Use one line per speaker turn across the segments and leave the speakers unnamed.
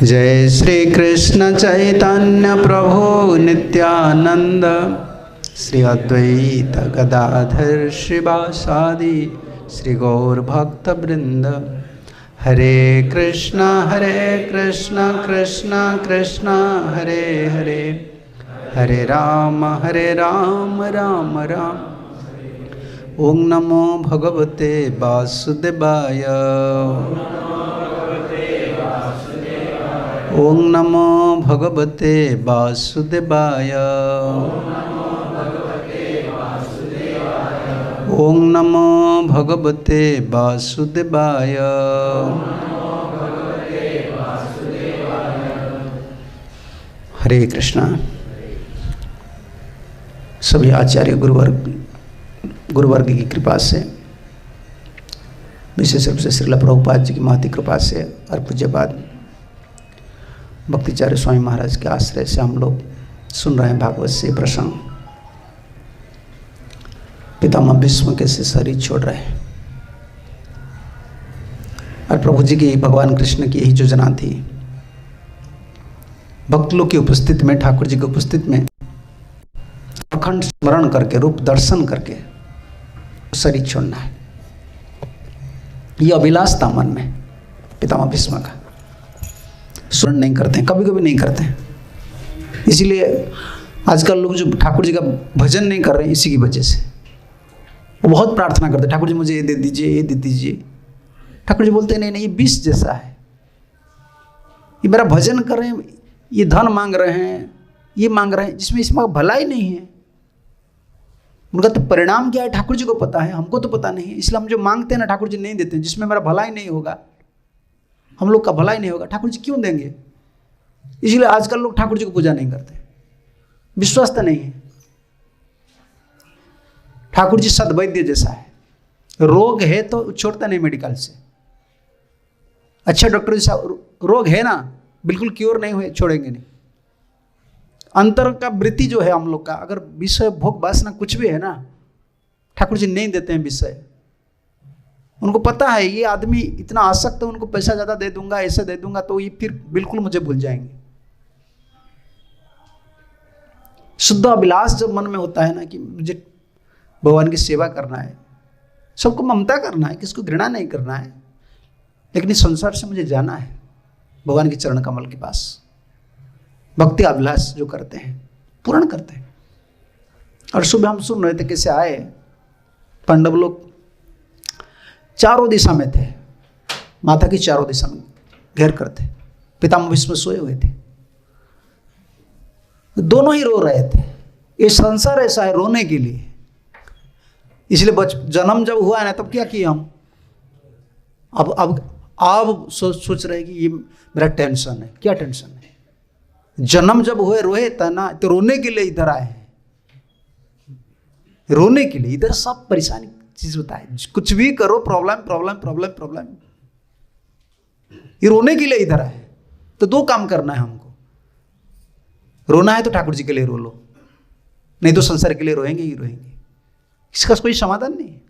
जय श्री कृष्ण चैतन्य प्रभु नित्यानंद, श्री अद्वैत गदाधर श्रीवासादि श्री गौर भक्त वृंद। हरे कृष्ण कृष्ण कृष्ण हरे हरे, हरे राम राम राम। ओम नमो भगवते वासुदेवाय, ओम नमो भगवते वासुदेवाय, ओम नमो भगवते वासुदेवाय। हरे कृष्णा। सभी आचार्य गुरुवर्ग की कृपा से, विशेष रूप से श्रील प्रभुपाद जी की महती कृपा से और पूज्यपाद भक्तिचार्य स्वामी महाराज के आश्रय से हम लोग सुन रहे हैं भागवत से प्रसंग। पितामह भीष्म कैसे शरीर छोड़ रहे हैं और प्रभु जी की, भगवान कृष्ण की यही योजना थी, भक्त लोग की उपस्थिति में, ठाकुर जी की उपस्थिति में अखंड स्मरण करके, रूप दर्शन करके शरीर छोड़ना है। ये अभिलाष था मन में पितामह भीष्म का। स्मरण नहीं करते हैं, कभी कभी नहीं करते हैं। इसीलिए आजकल लोग जो ठाकुर जी का भजन नहीं कर रहे हैं, इसी की वजह से। वो बहुत प्रार्थना करते हैं, ठाकुर जी मुझे ये दे दीजिए, ये दे दीजिए। ठाकुर जी बोलते हैं नहीं नहीं, ये विष जैसा है, ये मेरा भजन कर रहे हैं, ये धन मांग रहे हैं, ये मांग रहे हैं, जिसमें इसमें भलाई नहीं है। उनका तो परिणाम क्या है ठाकुर जी को पता है, हमको तो पता नहीं है। इसलिए हम जो मांगते हैं ना, ठाकुर जी नहीं देते हैं। जिसमें मेरा भलाई नहीं होगा, हम लोग का भलाई नहीं होगा, ठाकुर जी क्यों देंगे? इसलिए आजकल लोग ठाकुर जी को पूजा नहीं करते, विश्वास तो नहीं है। ठाकुर जी सद्वैद्य जैसा है, रोग है तो छोड़ता नहीं मेडिकल से। अच्छा डॉक्टर जैसा, रोग है ना, बिल्कुल क्योर नहीं हुए, छोड़ेंगे नहीं। अंतर का वृत्ति जो है हम लोग का, अगर विषय भोग वासना कुछ भी है ना, ठाकुर जी नहीं देते हैं विषय। उनको पता है ये आदमी इतना आसक्त है, उनको पैसा ज़्यादा दे दूंगा, ऐसे दे दूंगा तो ये फिर बिल्कुल मुझे भूल जाएंगे। शुद्ध अभिलाष जब मन में होता है ना कि मुझे भगवान की सेवा करना है, सबको ममता करना है, किसको घृणा नहीं करना है, लेकिन इस संसार से मुझे जाना है भगवान के चरण कमल के पास। भक्ति अभिलाष जो करते हैं पूर्ण करते हैं। और सुबह हम सुन रहे थे कैसे आए पांडव लोग चारों दिशा में थे, माता की चारों दिशा में घेर करते, पितामह भीष्म सोए हुए थे, दोनों ही रो रहे थे। ये संसार ऐसा है रोने के लिए। इसलिए जन्म जब हुआ है ना, तब क्या किया हम? अब सोच रहे हैं कि ये मेरा टेंशन है। क्या टेंशन है? जन्म जब हुए रोए था ना, तो रोने के लिए इधर आए हैं, रोने के लिए। इधर सब परेशानी चीज होता है, कुछ भी करो प्रॉब्लम प्रॉब्लम प्रॉब्लम प्रॉब्लम। ये रोने के लिए इधर आए। तो दो काम करना है हमको, रोना है तो ठाकुर जी के लिए रो लो, नहीं तो संसार के लिए रोएंगे ही रोएंगे। इसका कोई समाधान नहीं है।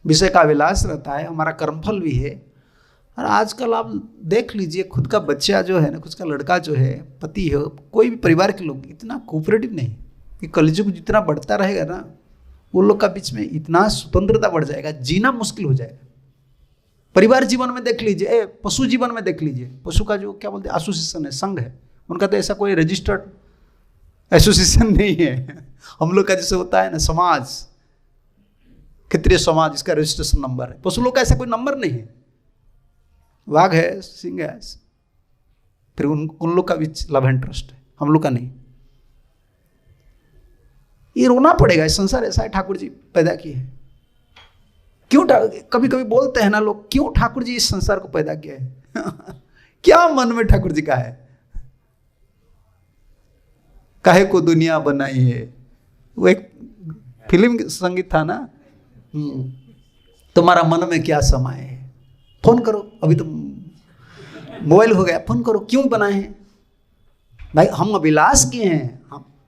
विषय का अभिलाष रहता है, हमारा कर्मफल भी है। और आजकल आप देख लीजिए, खुद का बच्चा जो है ना, खुद का लड़का जो है, पति है, कोई भी परिवार के लोग इतना कोऑपरेटिव नहीं कि कलयुग जितना बढ़ता रहेगा ना, वो लोग का बीच में इतना स्वतंत्रता बढ़ जाएगा, जीना मुश्किल हो जाएगा। परिवार जीवन में देख लीजिए, पशु जीवन में देख लीजिए, पशु का जो क्या बोलते हैं एसोसिएशन है, संघ है, उनका तो ऐसा कोई रजिस्टर्ड एसोसिएशन नहीं है। हम लोग का जैसे होता है ना समाज, क्षत्रिय समाज, इसका रजिस्ट्रेशन नंबर है। पशु लोग का ऐसा कोई नंबर नहीं है। वाघ है, सिंह है, फिर उन लोग का भी लव एंड ट्रस्ट है, हम लोग का नहीं। ये रोना पड़ेगा, इस संसार ऐसा है, ठाकुर जी पैदा किए हैं। क्यों कभी कभी बोलते हैं ना लोग, क्यों ठाकुर जी इस संसार को पैदा किया है? क्या मन में ठाकुर जी का है? काहे को दुनिया बनाई है, वो एक फिल्म संगीत था ना, तुम्हारा मन में क्या समाए है। फोन करो, अभी तो मोबाइल हो गया, फोन करो, क्यों बनाए हैं भाई? हम अभिलाष किए हैं,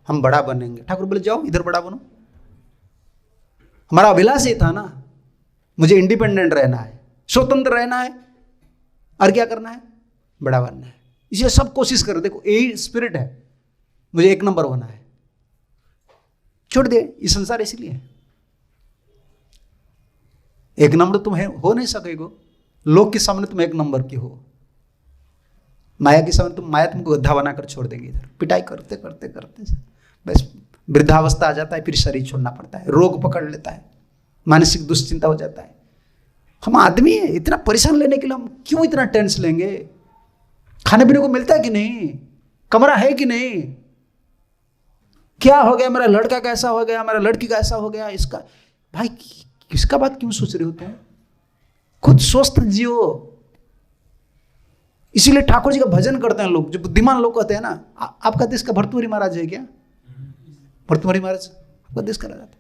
हम बड़ा बनेंगे। ठाकुर बोले जाओ इधर बड़ा बनो। हमारा अभिलाष ये था ना, मुझे इंडिपेंडेंट रहना है, स्वतंत्र रहना है, और क्या करना है? बड़ा बनना है। इसलिए सब कोशिश कर रहे, देखो यही स्पिरिट है, मुझे एक नंबर होना है, छोड़ दे ये संसार इसलिए है। एक नंबर तुम हो नहीं सकेगो, लोग के सामने तुम एक नंबर की हो, माया के सामने तुम, माया तुमको गड्ढा बनाकर छोड़ देंगे, इधर पिटाई करते करते करते बस वृद्धावस्था आ जाता है, फिर शरीर छोड़ना पड़ता है, रोग पकड़ लेता है, मानसिक दुश्चिंता हो जाता है। हम आदमी है, इतना परेशान लेने के लिए हम क्यों इतना टेंस लेंगे? खाने पीने को मिलता है कि नहीं, कमरा है कि नहीं, क्या हो गया, मेरा लड़का कैसा हो गया, मेरा लड़की कैसा हो गया, इसका भाई किसका बात क्यों सोच रहे हो तुम? खुद स्वस्थ जियो। इसीलिए ठाकुर जी का भजन करते हैं लोग, जो बुद्धिमान लोग कहते हैं ना, आपका देश का भर्तृहरि महाराज है क्या? भर्तृहरि महाराज आपका देश का राजा था,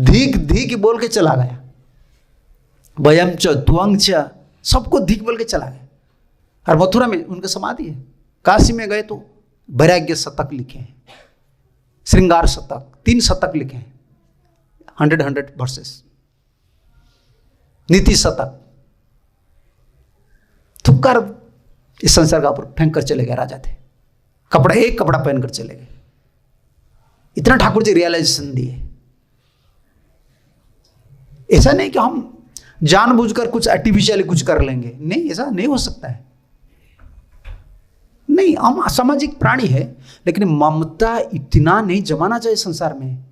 धीक धीक बोल के चला गया, वयम च त्वंग च, सबको धीक बोल के चला गया। और मथुरा में उनका समाधि है। काशी में गए तो वैराग्य शतक लिखे हैं, श्रृंगार शतक, 3 शतक लिखे हैं, 100 वर्सेस, नीति शतक, थुक्कर इस संसार का ऊपर फेंक कर चले गए। राजा थे, कपड़ा एक कपड़ा पहनकर चले गए। इतना ठाकुर जी रियलाइजेशन दिए। ऐसा नहीं कि हम जानबूझकर कुछ आर्टिफिशियली कुछ कर लेंगे, नहीं, ऐसा नहीं हो सकता है। नहीं, हम सामाजिक प्राणी है, लेकिन ममता इतना नहीं जमाना चाहिए संसार में,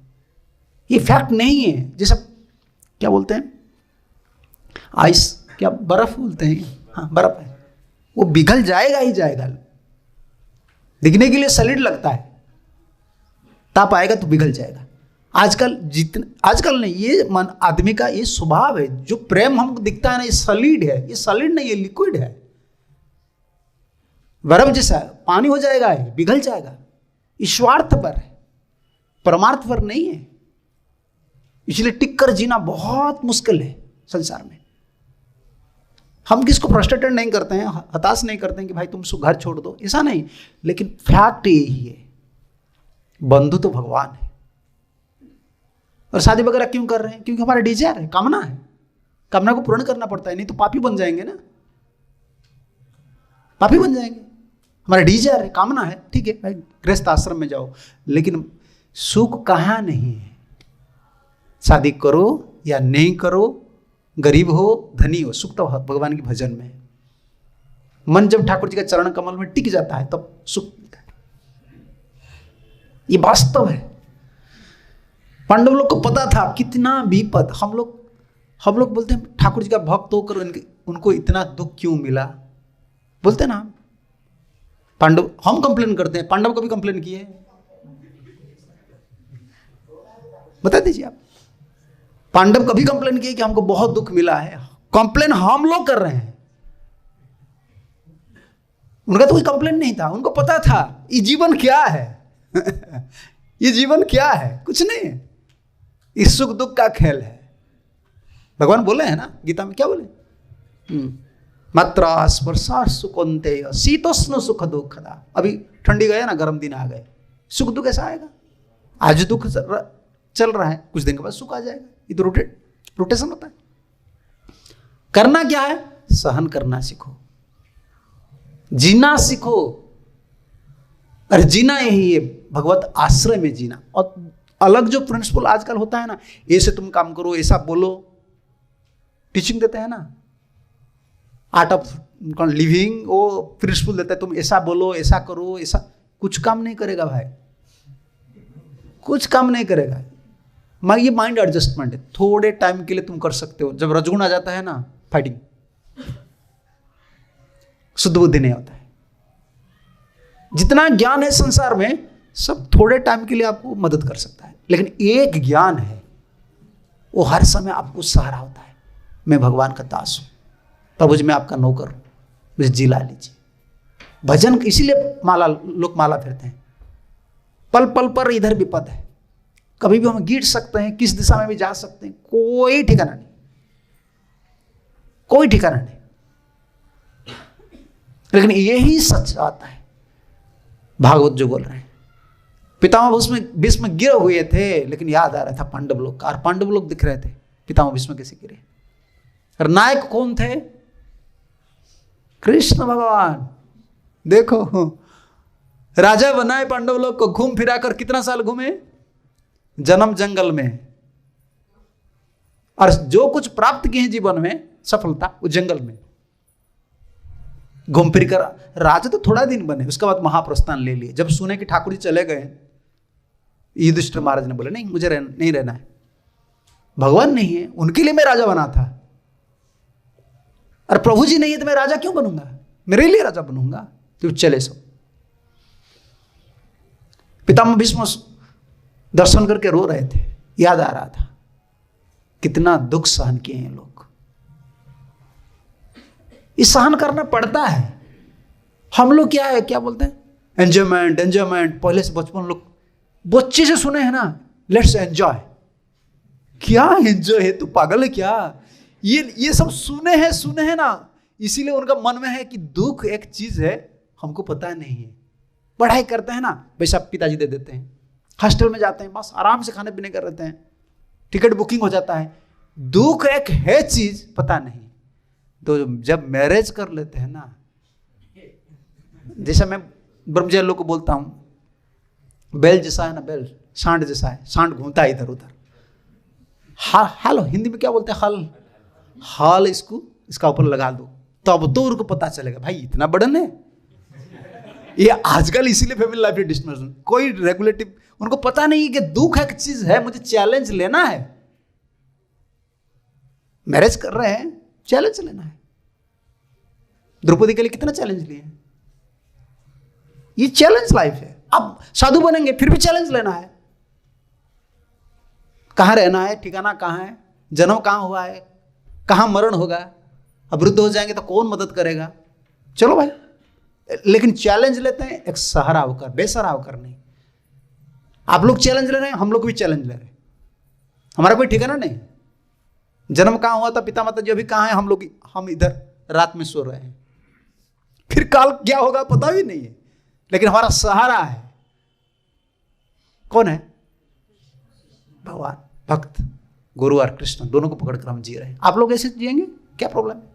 ये फैक्ट नहीं है। जैसा क्या बोलते हैं, आइस, क्या बर्फ बोलते हैं, हाँ बर्फ है, वो पिघल जाएगा ही जाएगा। दिखने के लिए सॉलिड लगता है, ताप आएगा तो पिघल जाएगा। आजकल नहीं, ये मन आदमी का ये स्वभाव है। जो प्रेम हमको दिखता है ना, ये सॉलिड है, ये सॉलिड नहीं, ये लिक्विड है, बर्फ जैसा है, पानी हो जाएगा, ये पिघल जाएगा। स्वार्थ पर है, परमार्थ पर नहीं है। इसलिए टिक कर जीना बहुत मुश्किल है संसार में। हम किसको फ्रस्ट्रेटेड नहीं करते हैं, हताश नहीं करते हैं कि भाई तुम घर छोड़ दो, ऐसा नहीं। लेकिन फैक्ट यही है, बंधु तो भगवान है। और शादी वगैरह क्यों कर रहे हैं? क्योंकि हमारा डिजायर है, कामना है, कामना को पूर्ण करना पड़ता है, नहीं तो पापी बन जाएंगे ना, पापी बन जाएंगे। हमारा डिजायर है, कामना है, ठीक है भाई गृहस्थ आश्रम में जाओ, लेकिन सुख कहाँ नहीं है। शादी करो या नहीं करो, गरीब हो धनी हो, सुख तो भगवान के भजन में। मन जब ठाकुर जी का चरण कमल में टिक जाता है तब सुख मिलता है। ये वास्तव है। पांडव लोग को पता था कितना विपद। हम लोग बोलते हैं ठाकुर जी का भक्त होकर उनको इतना दुख क्यों मिला, बोलते ना पांडव। हम कंप्लेन करते हैं, पांडव कभी कंप्लेन किए? बता दीजिए आप, पांडव कभी कंप्लेन किए कि हमको बहुत दुख मिला है? कंप्लेन हम लोग कर रहे हैं। उनका तो कोई कंप्लेन नहीं था, उनको पता था ये जीवन क्या है ये जीवन क्या है, कुछ नहीं है, इस सुख दुख का खेल है। भगवान बोले हैं ना गीता में, क्या बोले, मात्रा स्पर्शा सुखोन्ते शीतोष्ण सुख दुखदा। अभी ठंडी गया ना, गर्म दिन आ गए, सुख दुख ऐसा आएगा। आज दुख चल रहा है, कुछ दिन के बाद सुख आ जाएगा। ये तो रोटेशन होता है। करना क्या है? सहन करना सीखो, जीना सीखो। अरे जीना यही है, भगवत आश्रय में जीना। और अलग जो प्रिंसिपल आजकल होता है ना, ऐसे तुम काम करो, ऐसा बोलो, टीचिंग देते हैं ना, आर्ट ऑफ लिविंग, वो प्रिंसिपल देता है, तुम ऐसा बोलो, ऐसा करो, ऐसा। कुछ काम नहीं करेगा भाई, कुछ काम नहीं करेगा। ये माइंड एडजस्टमेंट है, थोड़े टाइम के लिए तुम कर सकते हो। जब रजगुण आ जाता है ना, फाइटिंग, शुद्ध बुद्धि नहीं होता है। जितना ज्ञान है संसार में, सब थोड़े टाइम के लिए आपको मदद कर सकता है, लेकिन एक ज्ञान है, वो हर समय आपको सहारा होता है। मैं भगवान का दास हूं, प्रभु जी मैं आपका नौकर हूं, मुझे जिला लीजिए। भजन इसीलिए लोग माला फिरते हैं। पल पल पर इधर विपद है, कभी भी हम गिर सकते हैं, किस दिशा में भी जा सकते हैं, कोई ठिकाना नहीं, कोई ठिकाना नहीं। लेकिन यही सच आता है, भागवत जो बोल रहे हैं। पितामह भीष्म गिरे हुए थे, लेकिन याद आ रहा था पांडव लोग का, और पांडव लोग दिख रहे थे पितामह भीष्म कैसे गिरे। और नायक कौन थे? कृष्ण भगवान। देखो, राजा बनाए पांडव लोग को, घूम फिरा कर कितना साल घूमे, जन्म जंगल में, और जो कुछ प्राप्त किए हैं जीवन में सफलता, वो जंगल में घूम फिर कर। राजा तो थोड़ा दिन बने, उसके बाद महाप्रस्थान ले लिए। जब सुने कि ठाकुर जी चले गए, युधिष्ठिर महाराज ने बोले नहीं, मुझे नहीं रहना है, भगवान नहीं है, उनके लिए मैं राजा बना था, और प्रभु जी नहीं है तो मैं राजा क्यों बनूंगा, मेरे लिए राजा बनूंगा। तो चले सब। पितामह भीष्म दर्शन करके रो रहे थे, याद आ रहा था कितना दुख सहन किए हैं लोग। ये सहन करना पड़ता है। हम लोग क्या है, क्या बोलते हैं, एंजॉयमेंट एंजॉयमेंट। पहले से बचपन लोग बच्चे से सुने हैं ना, लेट्स एंजॉय। क्या एंजॉय है, तू पागल है क्या? ये सब सुने हैं ना, इसीलिए उनका मन में है कि दुख एक चीज है, हमको पता नहीं है। पढ़ाई करते हैं ना, पैसा पिताजी दे देते हैं, हॉस्टल में जाते हैं, बस आराम से खाने पीने कर रहते हैं, टिकट बुकिंग हो जाता है। दुख एक है चीज, पता नहीं। तो जब मैरिज कर लेते हैं ना, जैसा मैं ब्रह्मचारी लोग को बोलता हूं, बैल जैसा है ना, बैल सांड जैसा है, सांड घूमता है इधर उधर। हाल हिंदी में क्या बोलते हैं, हाल इसका ऊपर लगा दो, तब तो उनको पता चलेगा भाई इतना बड़न है। ये आजकल इसीलिए फैमिली लाइफ डिस्टर्बेंस, कोई रेगुलेटिव, उनको पता नहीं कि दुख एक चीज है, मुझे चैलेंज लेना है। मैरिज कर रहे हैं, चैलेंज लेना है। द्रौपदी के लिए कितना चैलेंज लिए, ये चैलेंज लाइफ है। अब साधु बनेंगे फिर भी चैलेंज लेना है। कहां रहना है, ठिकाना कहां है, जन्म कहां हुआ है, कहां मरण होगा, अब वृद्ध हो जाएंगे तो कौन मदद करेगा। चलो भाई, लेकिन चैलेंज लेते हैं एक सहारा होकर, बेसहारा होकर नहीं। आप लोग चैलेंज ले रहे हैं, हम लोग भी चैलेंज ले रहे हैं। हमारा कोई ठिकाना नहीं। जन्म कहां हुआ था, पिता माता जो भी कहां है, हम इधर रात में सो रहे हैं। फिर काल क्या होगा पता भी नहीं है, लेकिन हमारा सहारा है कौन है, भगवान, भक्त, गुरु और कृष्ण, दोनों को पकड़कर हम जी रहे हैं। आप लोग ऐसे जिएंगे, क्या प्रॉब्लम है?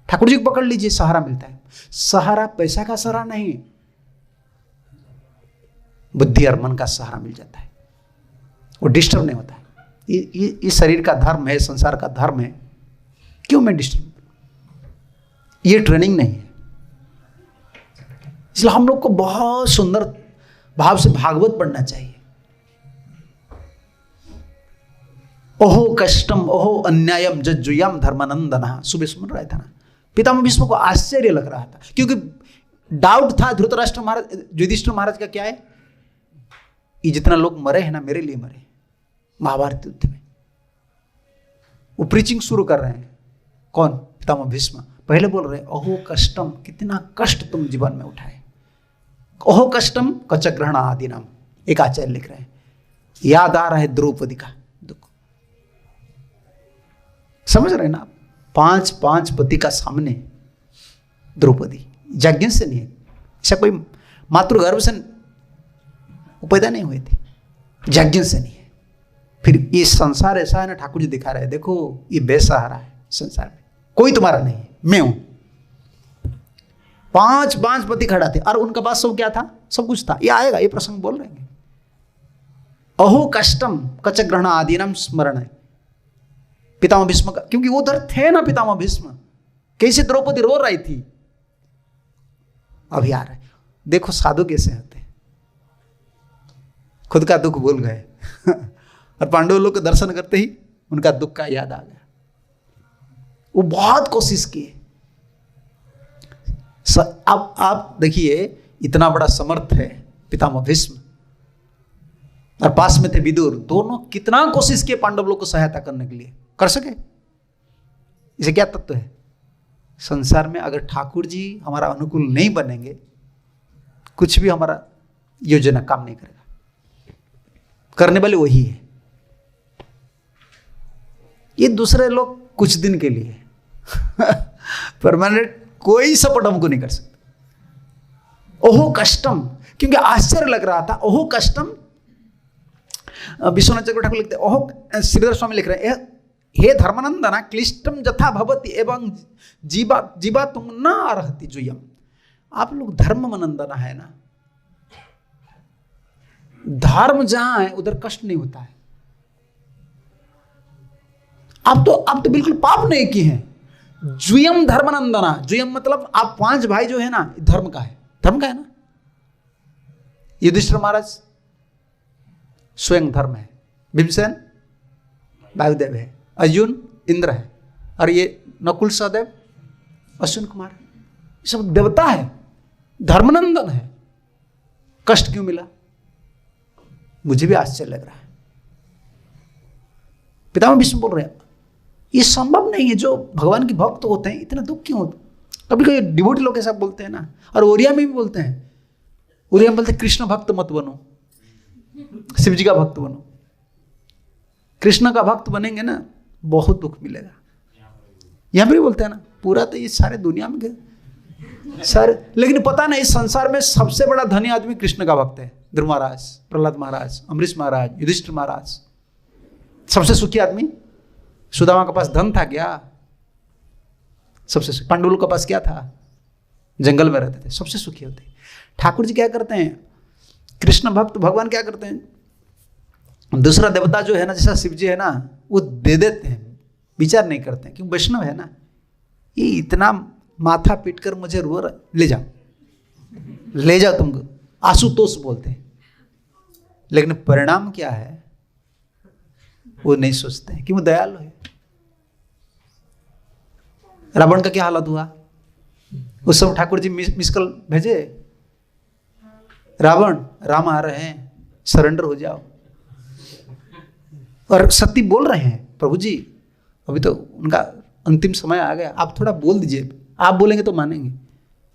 ठाकुर जी को पकड़ लीजिए, सहारा मिलता है। सहारा पैसा का सहारा नहीं, बुद्धि और मन का सहारा मिल जाता है, वो डिस्टर्ब नहीं होता है। ये शरीर का धर्म है, संसार का धर्म है, क्यों मैं डिस्टर्ब? ये ट्रेनिंग नहीं है। इसलिए हम लोग को बहुत सुंदर भाव से भागवत पढ़ना चाहिए। ओहो कष्टम ओहो अन्यायम जज्जुयम धर्मानंदना, सुबह सुन रहे थे ना, पितामह भीष्म को आश्चर्य लग रहा था, क्योंकि डाउट था धृतराष्ट्र महाराज, युधिष्ठिर महाराज का क्या है, ये जितना लोग मरे हैं ना, मेरे लिए मरे, महाभारत युद्ध में। वो प्रीचिंग शुरू कर रहे हैं, कौन, पितामह भीष्म। पहले बोल रहे ओहो कष्टम, कितना कष्ट तुम जीवन में उठाए। ओहो कष्टम कचग्रहण आदि नाम, एक आचार्य लिख रहे हैं। याद आ रहा है द्रौपदी का दुख, समझ रहे ना आप? 5 पति का सामने द्रौपदी, यज्ञ से नहीं है, ऐसा कोई मातृगर्भ से वो पैदा नहीं हुई थी, यज्ञ से नहीं है। फिर ये संसार ऐसा है ना, ठाकुर जी दिखा रहे हैं, देखो ये बेसहारा है, संसार में कोई तुम्हारा नहीं है, मैं हूं। 5 पति खड़ा थे, और उनका पास सब क्या था, सब कुछ था। ये आएगा, ये प्रसंग बोल रहे हैं। अहो कष्टम कचग्रहण आदि नाम स्मरण है पितामह भीष्म का, क्योंकि वो उधर थे ना पितामह भीष्म। कैसे द्रौपदी रो रही थी, अभी आ रहा है। देखो साधु कैसे होते हैं, खुद का दुख भूल गए और पांडव लोग के दर्शन करते ही उनका दुख का याद आ गया। वो बहुत कोशिश किए। अब आप देखिए, इतना बड़ा समर्थ है पितामह भीष्म, और पास में थे विदुर, दोनों कितना कोशिश किए पांडव लोग को सहायता करने के लिए, कर सके? इसे क्या तत्व है? संसार में अगर ठाकुर जी हमारा अनुकूल नहीं बनेंगे, कुछ भी हमारा योजना काम नहीं करेगा। करने वाले वही है। ये दूसरे लोग कुछ दिन के लिए परमानेंट कोई सपोर्ट हमको नहीं कर सकता। ओहो कष्टम, क्योंकि आश्चर्य लग रहा था। ओहो कष्टम, विश्वनाथ चक्रवर्ती ठाकुर लिखते, ओहो, श्रीधर स्वामी लिख रहे हैं, हे धर्मानंदना क्लिष्टम जथा भवति एवं जीवा तुम न अर्हति जुयम। आप लोग धर्म मनंदना है ना, धर्म जहां है उधर कष्ट नहीं होता है। आप तो बिल्कुल पाप नहीं किए हैं। जुयम धर्मनंदना, जुयम मतलब आप 5 भाई जो है ना, धर्म का है, धर्म का है ना। युधिष्ठिर महाराज स्वयं धर्म है, भीमसेन वायुदेव है, अर्जुन इंद्र है, और ये नकुल सहदेव अश्विन कुमार है। ये सब देवता है, धर्मनंदन है। कष्ट क्यों मिला? मुझे भी आश्चर्य लग रहा है। पितामह भीष्म बोल रहे हैं ये संभव नहीं है, जो भगवान के भक्त होते हैं इतना दुख क्यों होता? कभी कभी डिवोटी लोग ऐसा बोलते हैं ना, और ओरिया में भी बोलते हैं, ओरिया में बोलते हैं कृष्ण भक्त मत बनो, शिव जी का भक्त बनो। कृष्ण का भक्त बनेंगे ना बहुत दुख मिलेगा। यहां पर भी बोलते हैं ना, पूरा तो ये सारे दुनिया में सारे, लेकिन पता नहीं इस संसार में सबसे बड़ा धनी आदमी कृष्ण का भक्त है। ध्रुव महाराज, प्रहलाद महाराज, अम्बरीश महाराज, युधिष्ठिर महाराज। सबसे सुखी आदमी सुदामा के पास धन था क्या? सबसे सुखी। पांडुल के पास क्या था? जंगल में रहते थे, सबसे सुखी होते। ठाकुर जी क्या करते हैं? कृष्ण भक्त भगवान क्या करते हैं? दूसरा देवता जो है ना, जैसा शिव जी है ना, वो दे देते हैं, विचार नहीं करते हैं, क्योंकि वैष्णव है ना। ये इतना माथा पीट कर मुझे रो रहा, ले जाओ ले जाओ, तुमको आशुतोष बोलते हैं। लेकिन परिणाम क्या है वो नहीं सोचते हैं, क्यों? दयालु है। रावण का क्या हालत हुआ? उस समय ठाकुर जी मिस कॉल भेजे, रावण राम आ रहे हैं, सरेंडर हो जाओ। और सती बोल रहे हैं, प्रभु जी अभी तो उनका अंतिम समय आ गया, आप थोड़ा बोल दीजिए, आप बोलेंगे तो मानेंगे,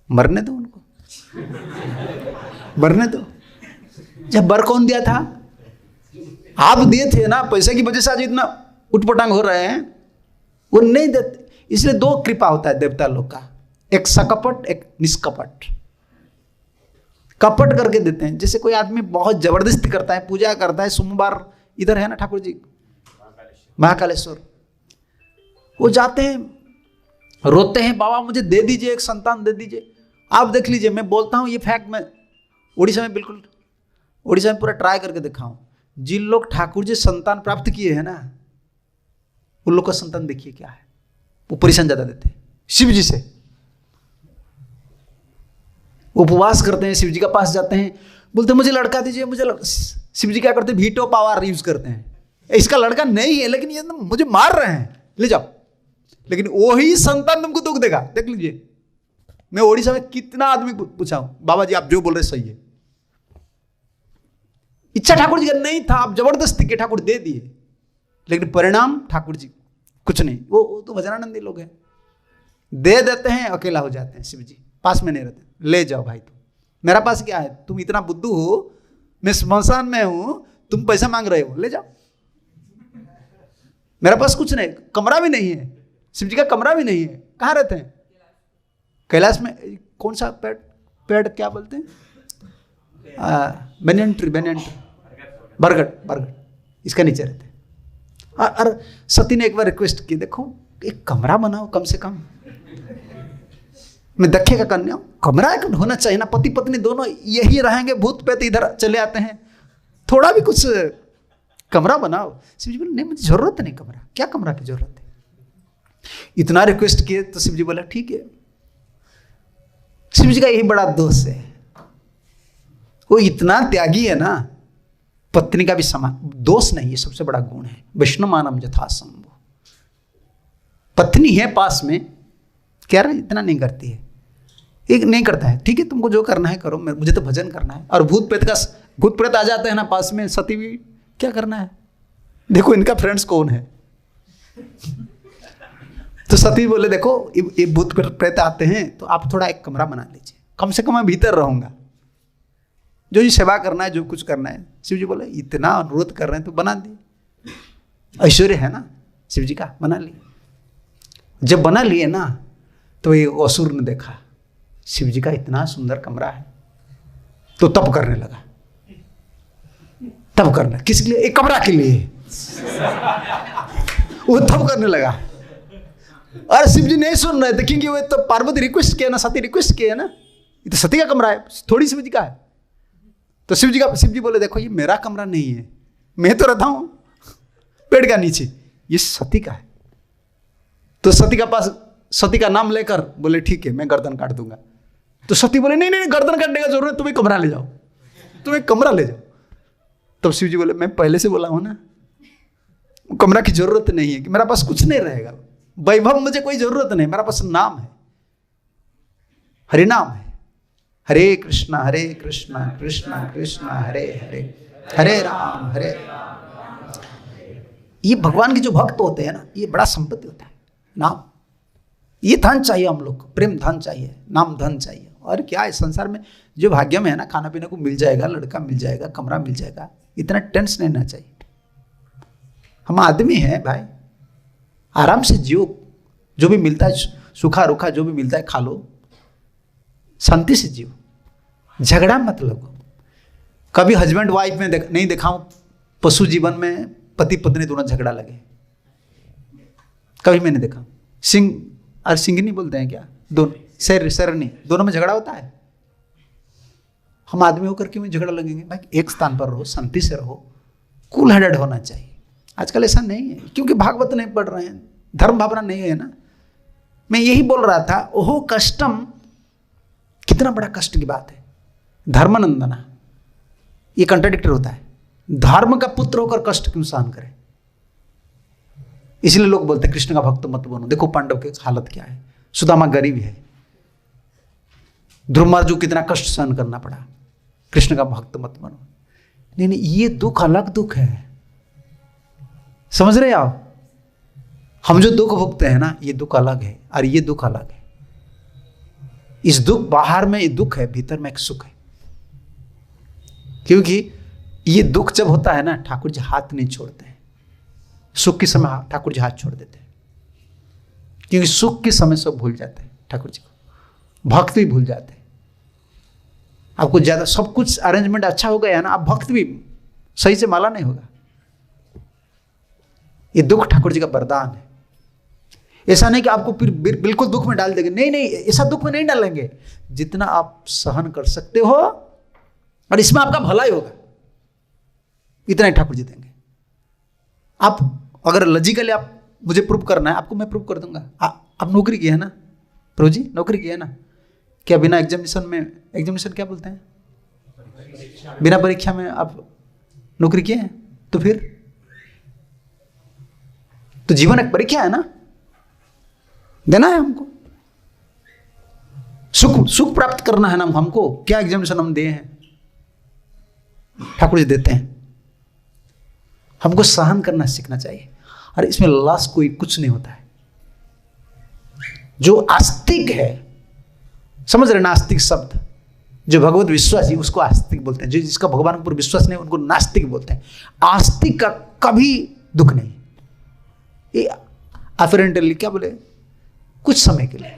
मरने दो उनको, मरने दो। जब बर कौन दिया था? आप दिए थे ना, पैसे की वजह से आज इतना उठपटांग हो रहे हैं, वो नहीं देते। इसलिए 2 कृपा होता है देवता लोग का, एक सकपट, एक निष्कपट। कपट करके देते हैं, जैसे कोई आदमी बहुत जबरदस्ती करता है, पूजा करता है, सोमवार इधर है ना ठाकुर जी महाकालेश्वर, वो जाते हैं रोते हैं, बाबा मुझे दे दीजिए, एक संतान दे दीजिए। आप देख लीजिए, मैं बोलता हूँ ये फैक्ट, मैं उड़ीसा में बिल्कुल, उड़ीसा में पूरा ट्राई करके देखा हूँ। जिन लोग ठाकुर जी संतान प्राप्त किए हैं ना, उन लोग का संतान देखिए क्या है, वो परेशान ज्यादा देते हैं शिव जी से। उपवास करते हैं, शिव जी के पास जाते हैं, बोलते मुझे लड़का दीजिए, मुझे शिव जी क्या करते हैं? वीटो पावर यूज करते हैं, इसका लड़का नहीं है लेकिन ये मुझे मार रहे हैं, ले जाओ। लेकिन वही संतान तुमको दुख देगा। देख लीजिए, मैं ओडिशा में कितना आदमी पूछा हूं, बाबा जी आप जो बोल रहे सही है। इच्छा ठाकुर जी का नहीं था, आप जबरदस्ती के ठाकुर दे दिए, लेकिन परिणाम ठाकुर जी कुछ नहीं। वो तो भजनानंदी लोग हैं, दे देते हैं, अकेला हो जाते हैं, शिव जी पास में नहीं रहते। ले जाओ भाई, मेरा पास क्या है? तुम इतना बुद्धू हो, मैं श्मशान में हूं, तुम पैसा मांग रहे हो, ले जाओ। मेरे पास कुछ नहीं, कमरा भी नहीं है, शिव जी का कमरा भी नहीं है। कहाँ रहते हैं? कैलाश में। कौन सा पेड़ क्या बोलते हैं? बेनियन ट्री, बरगद, इसका नीचे रहते हैं। और सती ने एक बार रिक्वेस्ट की, देखो एक कमरा बनाओ कम से कम, मैं दखे का कन्या हूं, कमरा एक होना चाहिए ना, पति पत्नी दोनों यही रहेंगे, भूत प्रेत इधर चले आते हैं, थोड़ा भी कुछ कमरा बनाओ। शिव जी बोले नहीं मुझे जरूरत नहीं कमरा, क्या कमरा की जरूरत है? इतना रिक्वेस्ट किए तो शिव जी बोला ठीक है। शिव जी का यही बड़ा दोष है, वो इतना त्यागी है ना, पत्नी का भी समान। दोष नहीं, ये सबसे बड़ा गुण है। वैष्णव मानम यथा संभव। पत्नी है पास में, कह रहा इतना नहीं करती है, एक नहीं करता है, ठीक है तुमको जो करना है करो, मुझे तो भजन करना है। और भूत प्रेत आ जाते हैं ना पास में, सती भी क्या करना है, देखो इनका फ्रेंड्स कौन है। तो सती बोले देखो ये भूत प्रेत आते हैं तो आप थोड़ा एक कमरा बना लीजिए, कम से कम मैं भीतर रहूंगा, जो ये सेवा करना है, जो कुछ करना है। शिव जी बोले इतना अनुरोध कर रहे हैं तो बना दी, ऐश्वर्य है ना शिव जी का, बना लिए। जब बना लिए ना तो ये असुर ने देखा शिव जी का इतना सुंदर कमरा है, तो तप करने लगा। तप करना किसके लिए? एक कमरा के लिए। वो तप करने लगा। और शिव जी नहीं सुन रहे थे, क्योंकि वो तो पार्वती रिक्वेस्ट किया ना, सती रिक्वेस्ट किया ना, ये तो सती का कमरा है, थोड़ी शिव जी का है। तो शिव जी बोले देखो ये मेरा कमरा नहीं है, मैं तो रहता हूं पेड़ का नीचे, ये सती का है। तो सती का नाम लेकर बोले ठीक है मैं गर्दन काट दूंगा। तो सती बोले नहीं नहीं गर्दन काटने का जरूरत, तुम्हें कमरा ले जाओ, तुम्हें कमरा ले जाओ। तब शिव जी बोले मैं पहले से बोला हूं ना, कमरा की जरूरत नहीं है, कि मेरा पास कुछ नहीं रहेगा, वैभव मुझे कोई जरूरत नहीं, मेरा पास नाम है, हरि नाम है, हरे कृष्णा कृष्णा कृष्णा हरे हरे, हरे राम हरे। ये भगवान के जो भक्त होते हैं ना, ये बड़ा संपत्ति होता है नाम। ये धन चाहिए हम लोग को, प्रेम धन चाहिए, नाम धन चाहिए। और क्या है संसार में जो भाग्य में है ना, खाना पीने को मिल जाएगा, लड़का मिल जाएगा, कमरा मिल जाएगा, इतना टेंशन नहीं रहना चाहिए। हम आदमी हैं भाई, आराम से जियो, जो भी मिलता है सूखा रूखा जो भी मिलता है खा लो, शांति से जियो, झगड़ा मत लगो। कभी हस्बैंड वाइफ में नहीं देखा हूं, पशु जीवन में पति पत्नी दोनों झगड़ा लगे, कभी मैंने देखा। सिंह और सिंगनी बोलते हैं क्या, दोनों शेरनी, दोनों में झगड़ा होता है। हम आदमी होकर क्यों झगड़ा लगेंगे भाई? एक स्थान पर रहो, शांति से रहो, कूल हेडेड होना चाहिए। आजकल ऐसा नहीं है, क्योंकि भागवत नहीं पढ़ रहे हैं, धर्म भावना नहीं है ना। मैं यही बोल रहा था, ओहो कष्टम, कितना बड़ा कष्ट की बात है। धर्मनंदना, ये कंट्राडिक्टर होता है, धर्म का पुत्र होकर कष्ट क्यों सहन करे? इसलिए लोग बोलते हैं कृष्ण का भक्त मत बनो। देखो पांडव की हालत क्या है, सुदामा गरीब है, ध्रुवमार्जु कितना कष्ट सहन करना पड़ा, कृष्ण का भक्त मत बनो। नहीं नहीं, ये दुख अलग दुख है, समझ रहे आप? हम जो दुख भोगते हैं ना, ये दुख अलग है और ये दुख अलग है। इस दुख, बाहर में ये दुख है, भीतर में एक सुख है। क्योंकि ये दुख जब होता है ना, ठाकुर जी हाथ नहीं छोड़ते हैं। सुख के समय ठाकुर जी हाथ छोड़ देते हैं, क्योंकि सुख के समय सब भूल जाते हैं ठाकुर जी को, भक्त भी भूल जाते हैं। आपको ज्यादा सब कुछ अरेंजमेंट अच्छा हो गया है ना, आप भक्त भी सही से माला नहीं होगा। ये दुख ठाकुर जी का वरदान है। ऐसा नहीं कि आपको फिर बिल्कुल दुख में डाल देंगे, नहीं नहीं, ऐसा दुख में नहीं डालेंगे। जितना आप सहन कर सकते हो और इसमें आपका भला ही होगा, इतना ही ठाकुर जी देंगे। आप अगर लॉजिकली आप मुझे प्रूव करना है, आपको मैं प्रूव कर दूंगा। आप नौकरी की है ना प्रभु जी, नौकरी की है ना, क्या बिना एग्जामिनेशन में, एग्जामिनेशन क्या बोलते हैं, बिना परीक्षा में आप नौकरी किए हैं? तो फिर तो जीवन एक परीक्षा है ना, देना है हमको, सुख प्राप्त करना है ना हमको। क्या एग्जामिनेशन हम दिए हैं? ठाकुर जी देते हैं। हमको सहन करना सीखना चाहिए, और इसमें लाश कोई कुछ नहीं होता है। जो आस्तिक है, समझ रहे, नास्तिक शब्द, जो भगवत विश्वासी उसको आस्तिक बोलते हैं। जो जिसका भगवान के ऊपर विश्वास नहीं उनको नास्तिक बोलते हैं। आस्तिक का कभी दुख नहीं। ये अफरेंटली क्या बोले, कुछ समय के लिए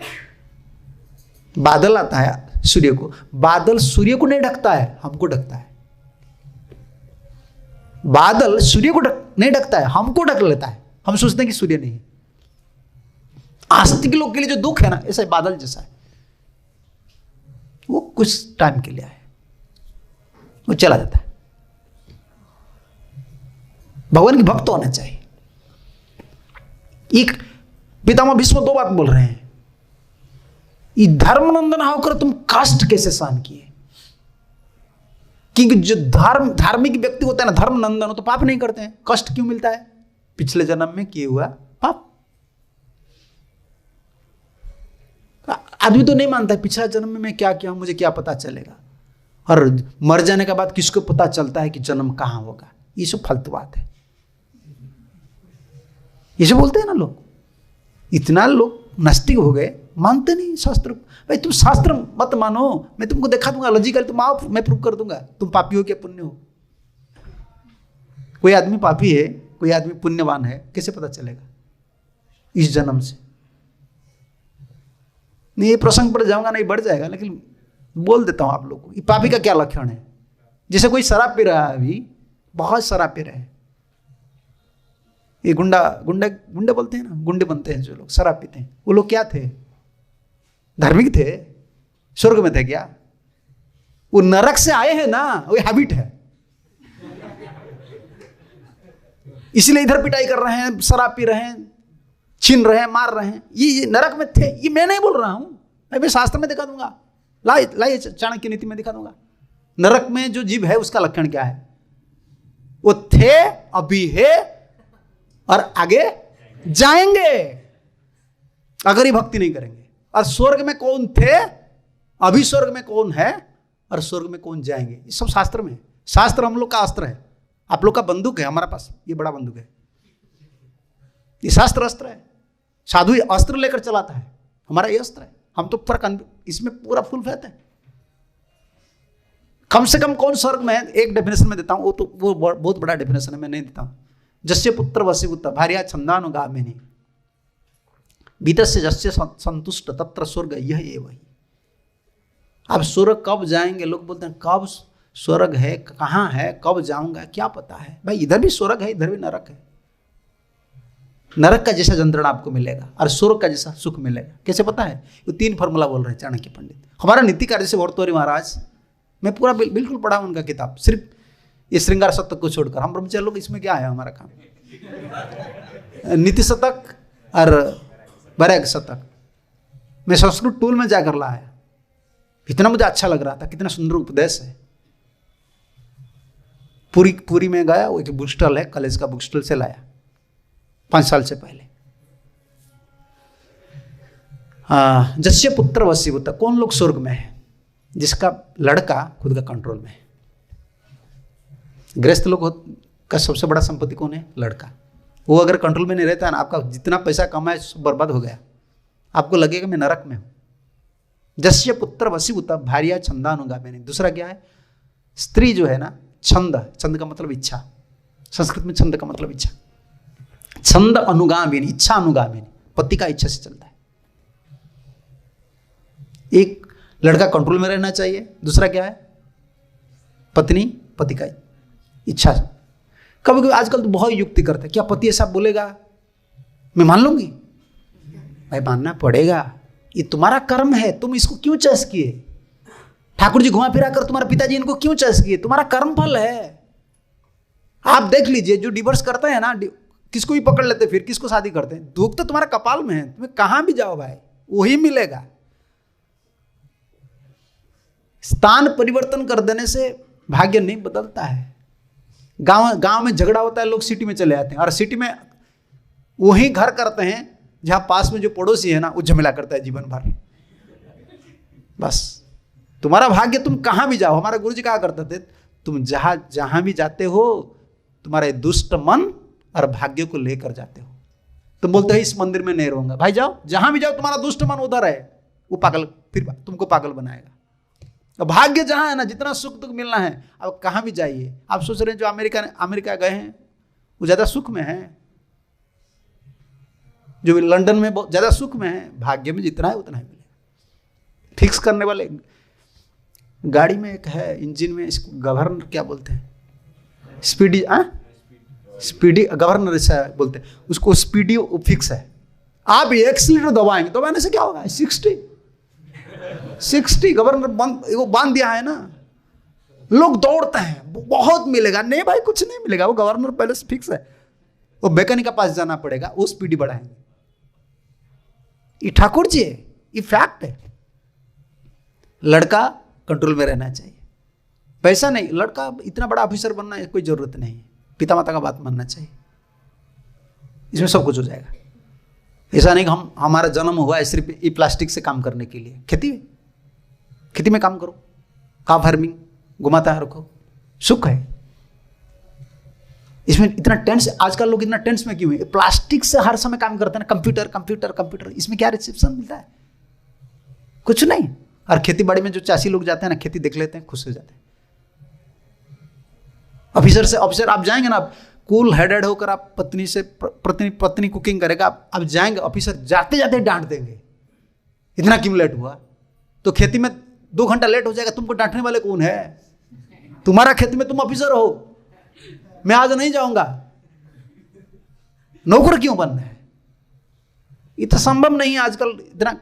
बादल आता है सूर्य को, बादल सूर्य को नहीं ढकता है, हमको ढकता है। बादल सूर्य को नहीं ढकता है, हमको ढक लेता है। हम सोचते हैं कि सूर्य नहीं है। आस्तिक लोग के लिए जो दुख है ना, ऐसा बादल जैसा है, वो कुछ टाइम के लिए है, वो चला जाता है। भगवान के भक्त होना चाहिए। एक पितामह भीष्म दो बात बोल रहे हैं, ये धर्मनंदन होकर तुम कष्ट कैसे सहन किए? क्योंकि जो धार्मिक व्यक्ति होता है ना, धर्मनंदन हो, तो पाप नहीं करते हैं। कष्ट क्यों मिलता है? पिछले जन्म में किए हुआ पाप। आदमी तो नहीं मानता है पिछला जन्म में मैं क्या किया हूं, मुझे क्या पता चलेगा। और मर जाने के बाद किसको पता चलता है कि जन्म कहां होगा? ये सब फालतू बात है। ये सब बोलते हैं ना लोग, इतना लोग नास्तिक हो गए, मानते नहीं शास्त्र। भाई तुम शास्त्र मत मानो, मैं तुमको दिखा दूंगा लॉजिकल, तुम आओ मैं प्रूव कर दूंगा तुम पापी हो क्या पुण्य हो। कोई आदमी पापी है, कोई आदमी पुण्यवान है, कैसे पता चलेगा? इस जन्म से नहीं। ये प्रसंग पर जाऊंगा नहीं, बढ़ जाएगा, लेकिन बोल देता हूं आप लोग को, ये पापी का क्या लक्षण है। जैसे कोई शराब पी रहा है, अभी बहुत शराब पी रहे हैं, ये गुंडे बोलते हैं ना, गुंडे बनते हैं जो लोग शराब पीते हैं, वो लोग क्या थे? धार्मिक थे? स्वर्ग में थे क्या? वो नरक से आए हैं ना, वो हैबिट है, इसलिए इधर पिटाई कर रहे हैं, शराब पी रहे हैं, छीन रहे हैं, मार रहे हैं। ये नरक में थे, ये मैं नहीं बोल रहा हूं, मैं शास्त्र में दिखा दूंगा, लाइए चाणक्य नीति में दिखा दूंगा। नरक में जो जीव है उसका लक्षण क्या है? वो थे, अभी है और आगे जाएंगे अगर ये भक्ति नहीं करेंगे। और स्वर्ग में कौन थे, अभी स्वर्ग में कौन है और स्वर्ग में कौन जाएंगे, ये सब शास्त्र में है। शास्त्र हम लोग का अस्त्र है, आप लोग का बंदूक है, हमारा पास ये बड़ा बंदूक है, ये शास्त्र अस्त्र है। साधु अस्त्र लेकर चलाता है, हमारा ये अस्त्र है। हम तो इसमें पूरा फुल फैत है। कम से कम कौन स्वर्ग में है, एक डेफिनेशन में देता हूं, वो बहुत बड़ा डेफिनेशन है, मैं नहीं देता हूं। जस्य पुत्र वसीभूत भार्या छंदानुगामिनी बीतस्य जस्य संतुष्ट तत्र स्वर्ग यह एव ही। अब स्वर्ग कब जाएंगे? लोग बोलते हैं कब स्वर्ग है, कहाँ है, कब जाऊंगा, क्या पता है भाई। इधर भी स्वर्ग है, इधर भी नरक है। नरक का जैसा यंत्रणा आपको मिलेगा और स्वर्ग का जैसा सुख मिलेगा। कैसे पता है? वो 3 फॉर्मूला बोल रहे हैं चाणक्य पंडित। हमारा नीति कार्य से वर्तोरी महाराज, मैं पूरा बिल्कुल पढ़ा उनका किताब, सिर्फ ये श्रृंगार शतक को छोड़कर। हम ब्रह्मचारी लोग इसमें क्या है हमारा काम? नीति शतक और वैराग्य शतक मैं संस्कृत टूल में जाकर लाया, इतना मुझे अच्छा लग रहा था, कितना सुंदर उपदेश है। पूरी में गया, वो एक बुक स्टॉल है, कॉलेज का बुक स्टॉल से लाया 5 साल से पहले। जस्य पुत्र वसीभूत, कौन लोग स्वर्ग में है? जिसका लड़का खुद का कंट्रोल में है। गृहस्थ लोग का सबसे बड़ा संपत्ति कौन है? लड़का। वो अगर कंट्रोल में नहीं रहता है ना, आपका जितना पैसा कमाए सब बर्बाद हो गया, आपको लगेगा मैं नरक में हूं। जस्य पुत्र वसीभूत भार्या छंदानुगामिनी। दूसरा क्या है? स्त्री जो है ना, छंद का मतलब इच्छा, संस्कृत में छंद का मतलब इच्छा। छंद अनुगामिनी, इच्छा अनुगामिनी, पति का इच्छा से चलता है। एक लड़का कंट्रोल में रहना चाहिए, दूसरा क्या है? पत्नी पति का इच्छा। कभी कभी आजकल तो बहुत युक्ति करते हैं, क्या पति ऐसा बोलेगा मैं मान लूंगी? भाई मानना पड़ेगा, ये तुम्हारा कर्म है, तुम इसको क्यों चॉइस किए? ठाकुर जी घुमा फिरा कर तुम्हारे पिताजी इनको क्यों चॉइस किए? तुम्हारा कर्म फल है। आप देख लीजिए, जो डिवोर्स करते हैं ना, किसको भी पकड़ लेते, फिर किसको शादी करते हैं। दुख तो तुम्हारा कपाल में है, तुम्हें कहां भी जाओ भाई वही मिलेगा। स्थान परिवर्तन कर देने से भाग्य नहीं बदलता है। गांव में झगड़ा होता है, लोग सिटी में चले जाते हैं, और सिटी में वही घर करते हैं जहां पास में जो पड़ोसी है ना, वो झमेला करता है जीवन भर। बस तुम्हारा भाग्य, तुम कहां भी जाओ। हमारे गुरु जी कहा करते थे, तुम जहां भी जाते हो, तुम्हारे दुष्ट मन और भाग्य को लेकर जाते हो। तुम बोलते हो इस मंदिर में नहीं रहूंगा, भाई जाओ, जहां भी जाओ तुम्हारा दुष्ट मन उधर है, वो पागल, फिर तुमको पागल बनाएगा। भाग्य जहां है ना, जितना सुख दुख मिलना है, अब कहां भी जाइए। आप सोच रहे हैं जो अमेरिका गए हैं वो ज्यादा सुख में है, जो लंदन में बहुत ज्यादा सुख में है। भाग्य में जितना है उतना ही मिलेगा। फिक्स करने वाले गाड़ी में एक है, इंजन में, इसको गवर्नर क्या बोलते हैं, स्पीडी गवर्नर ऐसा बोलते हैं उसको, स्पीडी फिक्स है। आप एक्सीलरेटर दबाएंगे, दबाने से क्या होगा? 60 गवर्नर वो बांध दिया है ना, लोग दौड़ते हैं, बहुत मिलेगा। नहीं भाई कुछ नहीं मिलेगा, वो गवर्नर पहले से फिक्स है। वो मैकेनिक के पास जाना पड़ेगा, वो स्पीडी बढ़ाएंगे। ये ठाकुर जी है, ये फैक्ट है। लड़का कंट्रोल में रहना चाहिए, पैसा नहीं। लड़का इतना बड़ा ऑफिसर बनना है कोई जरूरत नहीं, पिता माता का बात मानना चाहिए, इसमें सब कुछ हो जाएगा। ऐसा नहीं कि हमारा जन्म हुआ है सिर्फ ये प्लास्टिक से काम करने के लिए। खेती में काम करो, का फार्मिंग, घुमाता रखो, सुख है। इसमें इतना टेंस, आजकल लोग इतना टेंस में क्यों है? प्लास्टिक से हर समय काम करते हैं, कंप्यूटर, इसमें क्या रिसेप्शन मिलता है? कुछ नहीं। और खेती बाड़ी में जो चासी लोग जाते हैं ना, खेती देख लेते हैं, खुश हो जाते हैं। ऑफिसर आप जाएंगे ना, कूल हेडेड होकर आप पत्नी कुकिंग करेगा, आप जाएंगे, ऑफिसर जाते जाते डांट देंगे, इतना क्यों लेट हुआ? तो खेती में 2 घंटा लेट हो जाएगा, तुमको डांटने वाले कौन है? तुम्हारा खेती में तुम ऑफिसर हो, मैं आज नहीं जाऊंगा। नौकर क्यों बनना है? ये तो संभव नहीं है आजकल। इतना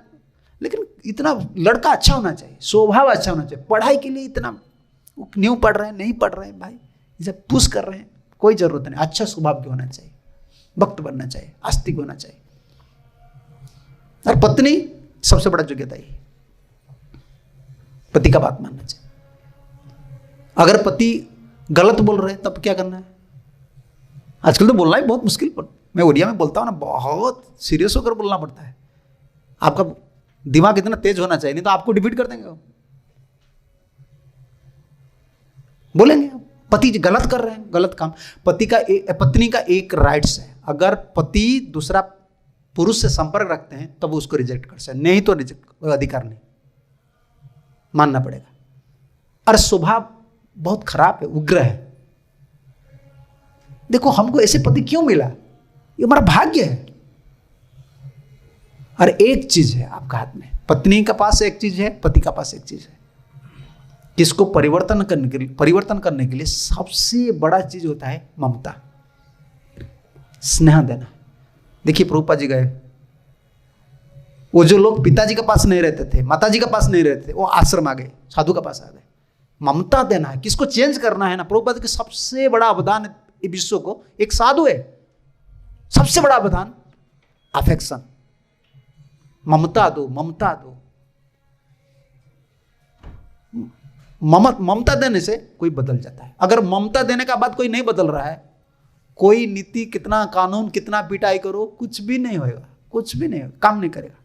लेकिन इतना लड़का अच्छा होना चाहिए, स्वभाव अच्छा होना चाहिए। पढ़ाई के लिए इतना न्यू पढ़ रहे हैं, नहीं पढ़ रहे हैं भाई, इसे पुश कर रहे हैं, कोई जरूरत नहीं। अच्छा स्वभाव के होना चाहिए, भक्त बनना चाहिए, आस्तिक होना चाहिए। और पत्नी सबसे बड़ा योग्यता ही, पति का बात मानना चाहिए। अगर पति गलत बोल रहे हैं तब क्या करना है? आजकल तो बोलना ही बहुत मुश्किल, पर मैं उड़िया में बोलता हूँ ना, बहुत सीरियस होकर बोलना पड़ता है। आपका दिमाग इतना तेज होना चाहिए, नहीं तो आपको डिफीट कर देंगे वो। बोलेंगे पति गलत कर रहे हैं, गलत काम। पत्नी का एक राइट्स है, अगर पति दूसरा पुरुष से संपर्क रखते हैं तब उसको रिजेक्ट कर सकते, नहीं तो रिजेक्ट अधिकार नहीं, मानना पड़ेगा। और स्वभाव बहुत खराब है, उग्र है। देखो हमको ऐसे पति क्यों मिला, ये हमारा भाग्य है। और एक चीज है आपका हाथ में, पत्नी के पास एक चीज है, पति का पास एक चीज है। किसको परिवर्तन करने के लिए सबसे बड़ा चीज होता है ममता, स्नेह देना। देखिए प्रभुपाद जी गए, वो जो लोग पिताजी के पास नहीं रहते थे, माताजी के पास नहीं रहते थे, वो आश्रम आ गए, साधु के पास आ गए। ममता देना है, किसको चेंज करना है ना। प्रभुपाद के सबसे बड़ा अवदान विश्व को एक साधु है, सबसे बड़ा अवदान अफेक्शन, ममता दो, ममता दो। ममता देने से कोई बदल जाता है। अगर ममता देने का बाद कोई नहीं बदल रहा है, कोई नीति, कितना कानून, कितना पिटाई करो, कुछ भी नहीं होएगा, कुछ भी नहीं होगा, काम नहीं करेगा।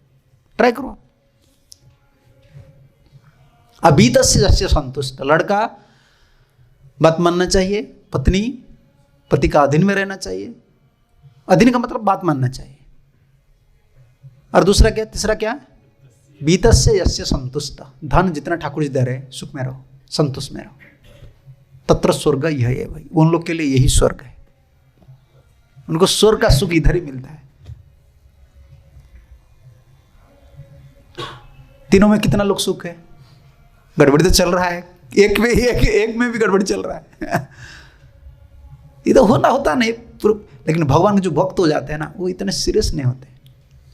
ट्राई करो। अबीत से संतुष्ट, लड़का बात मानना चाहिए, पत्नी पति का अधीन में रहना चाहिए। अधीन का मतलब बात मानना चाहिए। और दूसरा क्या, तीसरा क्या, बीत से यस्य संतुष्ट, धन जितना ठाकुर जी दे रहे सुख में रहो, संतुष्ट में रहो। तत्र स्वर्ग यह है भाई, उन लोग के लिए यही स्वर्ग है। उनको स्वर्ग का सुख इधर ही मिलता है। तीनों में कितना लोग सुख है, गड़बड़ी तो चल रहा है, एक में भी गड़बड़ी चल रहा है। ये तो होता नहीं, लेकिन भगवान के जो भक्त हो जाते हैं ना, वो इतने सीरियस नहीं होते।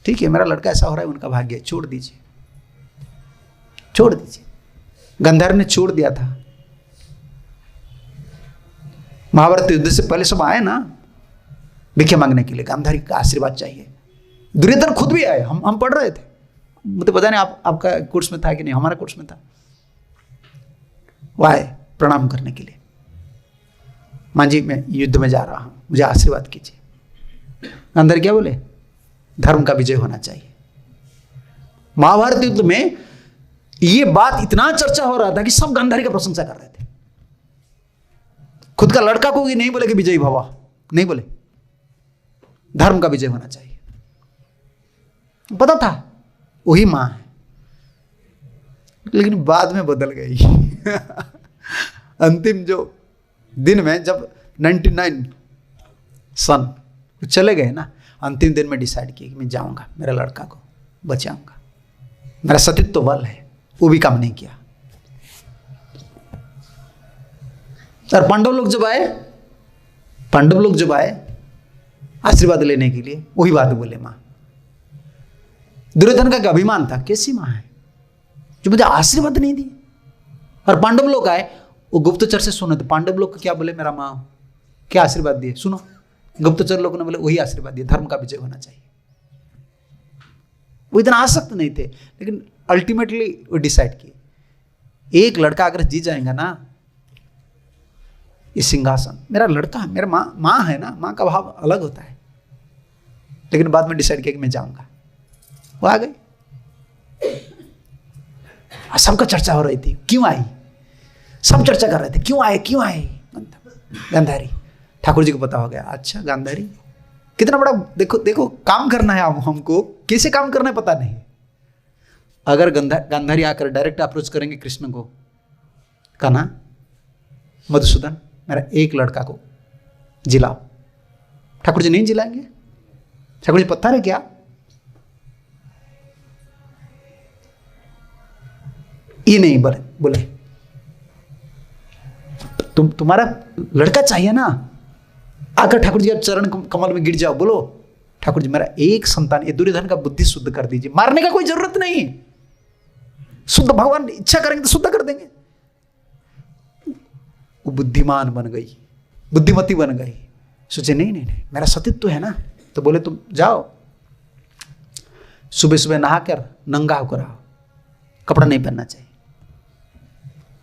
ठीक है, मेरा लड़का ऐसा हो रहा है, उनका भाग्य है, छोड़ दीजिए, छोड़ दीजिए। गंधर्व ने छोड़ दिया था। महाभारत युद्ध से पहले सब आए ना भिक्षा मांगने के लिए, गांधारी का आशीर्वाद चाहिए। दुर्योधन खुद भी आए, हम पढ़ रहे थे, मुझे पता नहीं आपका कोर्स में था कि नहीं, हमारा कोर्स में था। वो आए प्रणाम करने के लिए, मां जी मैं युद्ध में जा रहा हूं, मुझे आशीर्वाद कीजिए। गांधारी क्या बोले, धर्म का विजय होना चाहिए। महाभारत युद्ध में ये बात इतना चर्चा हो रहा था कि सब गांधारी का प्रशंसा कर रहे थे। खुद का लड़का को नहीं बोले कि विजयी भवा, नहीं बोले, धर्म का विजय होना चाहिए। पता था वही मां है, लेकिन बाद में बदल गई। अंतिम जो दिन में जब 99 सन चले गए ना, अंतिम दिन में डिसाइड किया कि मैं जाऊंगा, मेरा लड़का को बचाऊंगा, मेरा सतीत्व बल है, वो भी काम नहीं किया। और पांडव लोग जब आए आशीर्वाद लेने के लिए, वही बात बोले मां। दुर्योधन का अभिमान था, कैसी मां है जो मुझे आशीर्वाद नहीं दी। और पांडव लोग आए, वो गुप्तचर से सुने, तो पांडव लोग क्या बोले, मेरा मां क्या आशीर्वाद दिए, सुनो। गुप्तचर लोगों ने बोले वही आशीर्वाद दिए, धर्म का विजय होना चाहिए। वो इतना आसक्त नहीं थे, लेकिन अल्टीमेटली वो डिसाइड किए, एक लड़का अगर जी जाएगा ना, ये सिंहासन मेरा लड़का, मेरा मां है ना, मां का भाव अलग होता है। लेकिन बाद में डिसाइड किया कि मैं जाऊंगा, वो आ गए। सबका चर्चा हो रही थी, क्यों आई, सब चर्चा कर रहे थे, क्यों आए गांधारी। ठाकुर जी को पता हो गया, अच्छा गांधारी कितना बड़ा, देखो काम करना है हमको, कैसे काम करना है पता नहीं। अगर गांधारी आकर डायरेक्ट अप्रोच करेंगे कृष्ण को, कहना मधुसूदन मेरा एक लड़का को जिलाओ, ठाकुर जी नहीं जिलाएंगे। ठाकुर जी पता है क्या, ये नहीं बोले तुम्हारा लड़का चाहिए ना, आकर ठाकुर जी के चरण कमल में गिर जाओ, बोलो ठाकुर जी मेरा एक संतान, ये दुर्योधन का बुद्धि शुद्ध कर दीजिए, मारने का कोई जरूरत नहीं, शुद्ध भगवान इच्छा करेंगे तो शुद्ध कर देंगे। वो बुद्धिमान बन गई, बुद्धिमती बन गई। सोचे नहीं नहीं नहीं, मेरा सतीत्व तो है ना। तो बोले तुम जाओ, सुबह सुबह नहा कर नंगा होकर आओ, कपड़ा नहीं पहनना चाहिए।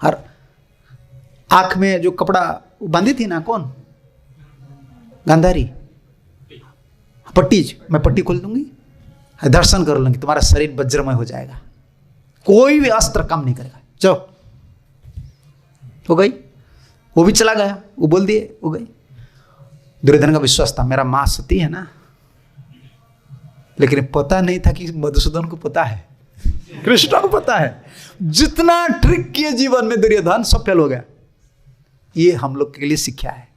हर आंख में जो कपड़ा बांधी थी ना, कौन? गांधारी। पट्टी, मैं पट्टी खोल दूंगी, दर्शन कर लूंगी, तुम्हारा शरीर वज्रमय हो जाएगा, कोई भी अस्त्र काम नहीं करेगा। जाओ। हो गई, वो भी चला गया, वो बोल दिए, हो गई। दुर्योधन का विश्वास था मेरा मां सती है ना, लेकिन पता नहीं था कि मधुसूदन को पता है, कृष्ण को पता है। जितना ट्रिक किए जीवन में दुर्योधन, सब फेल हो गया। ये हम लोग के लिए शिक्षा है।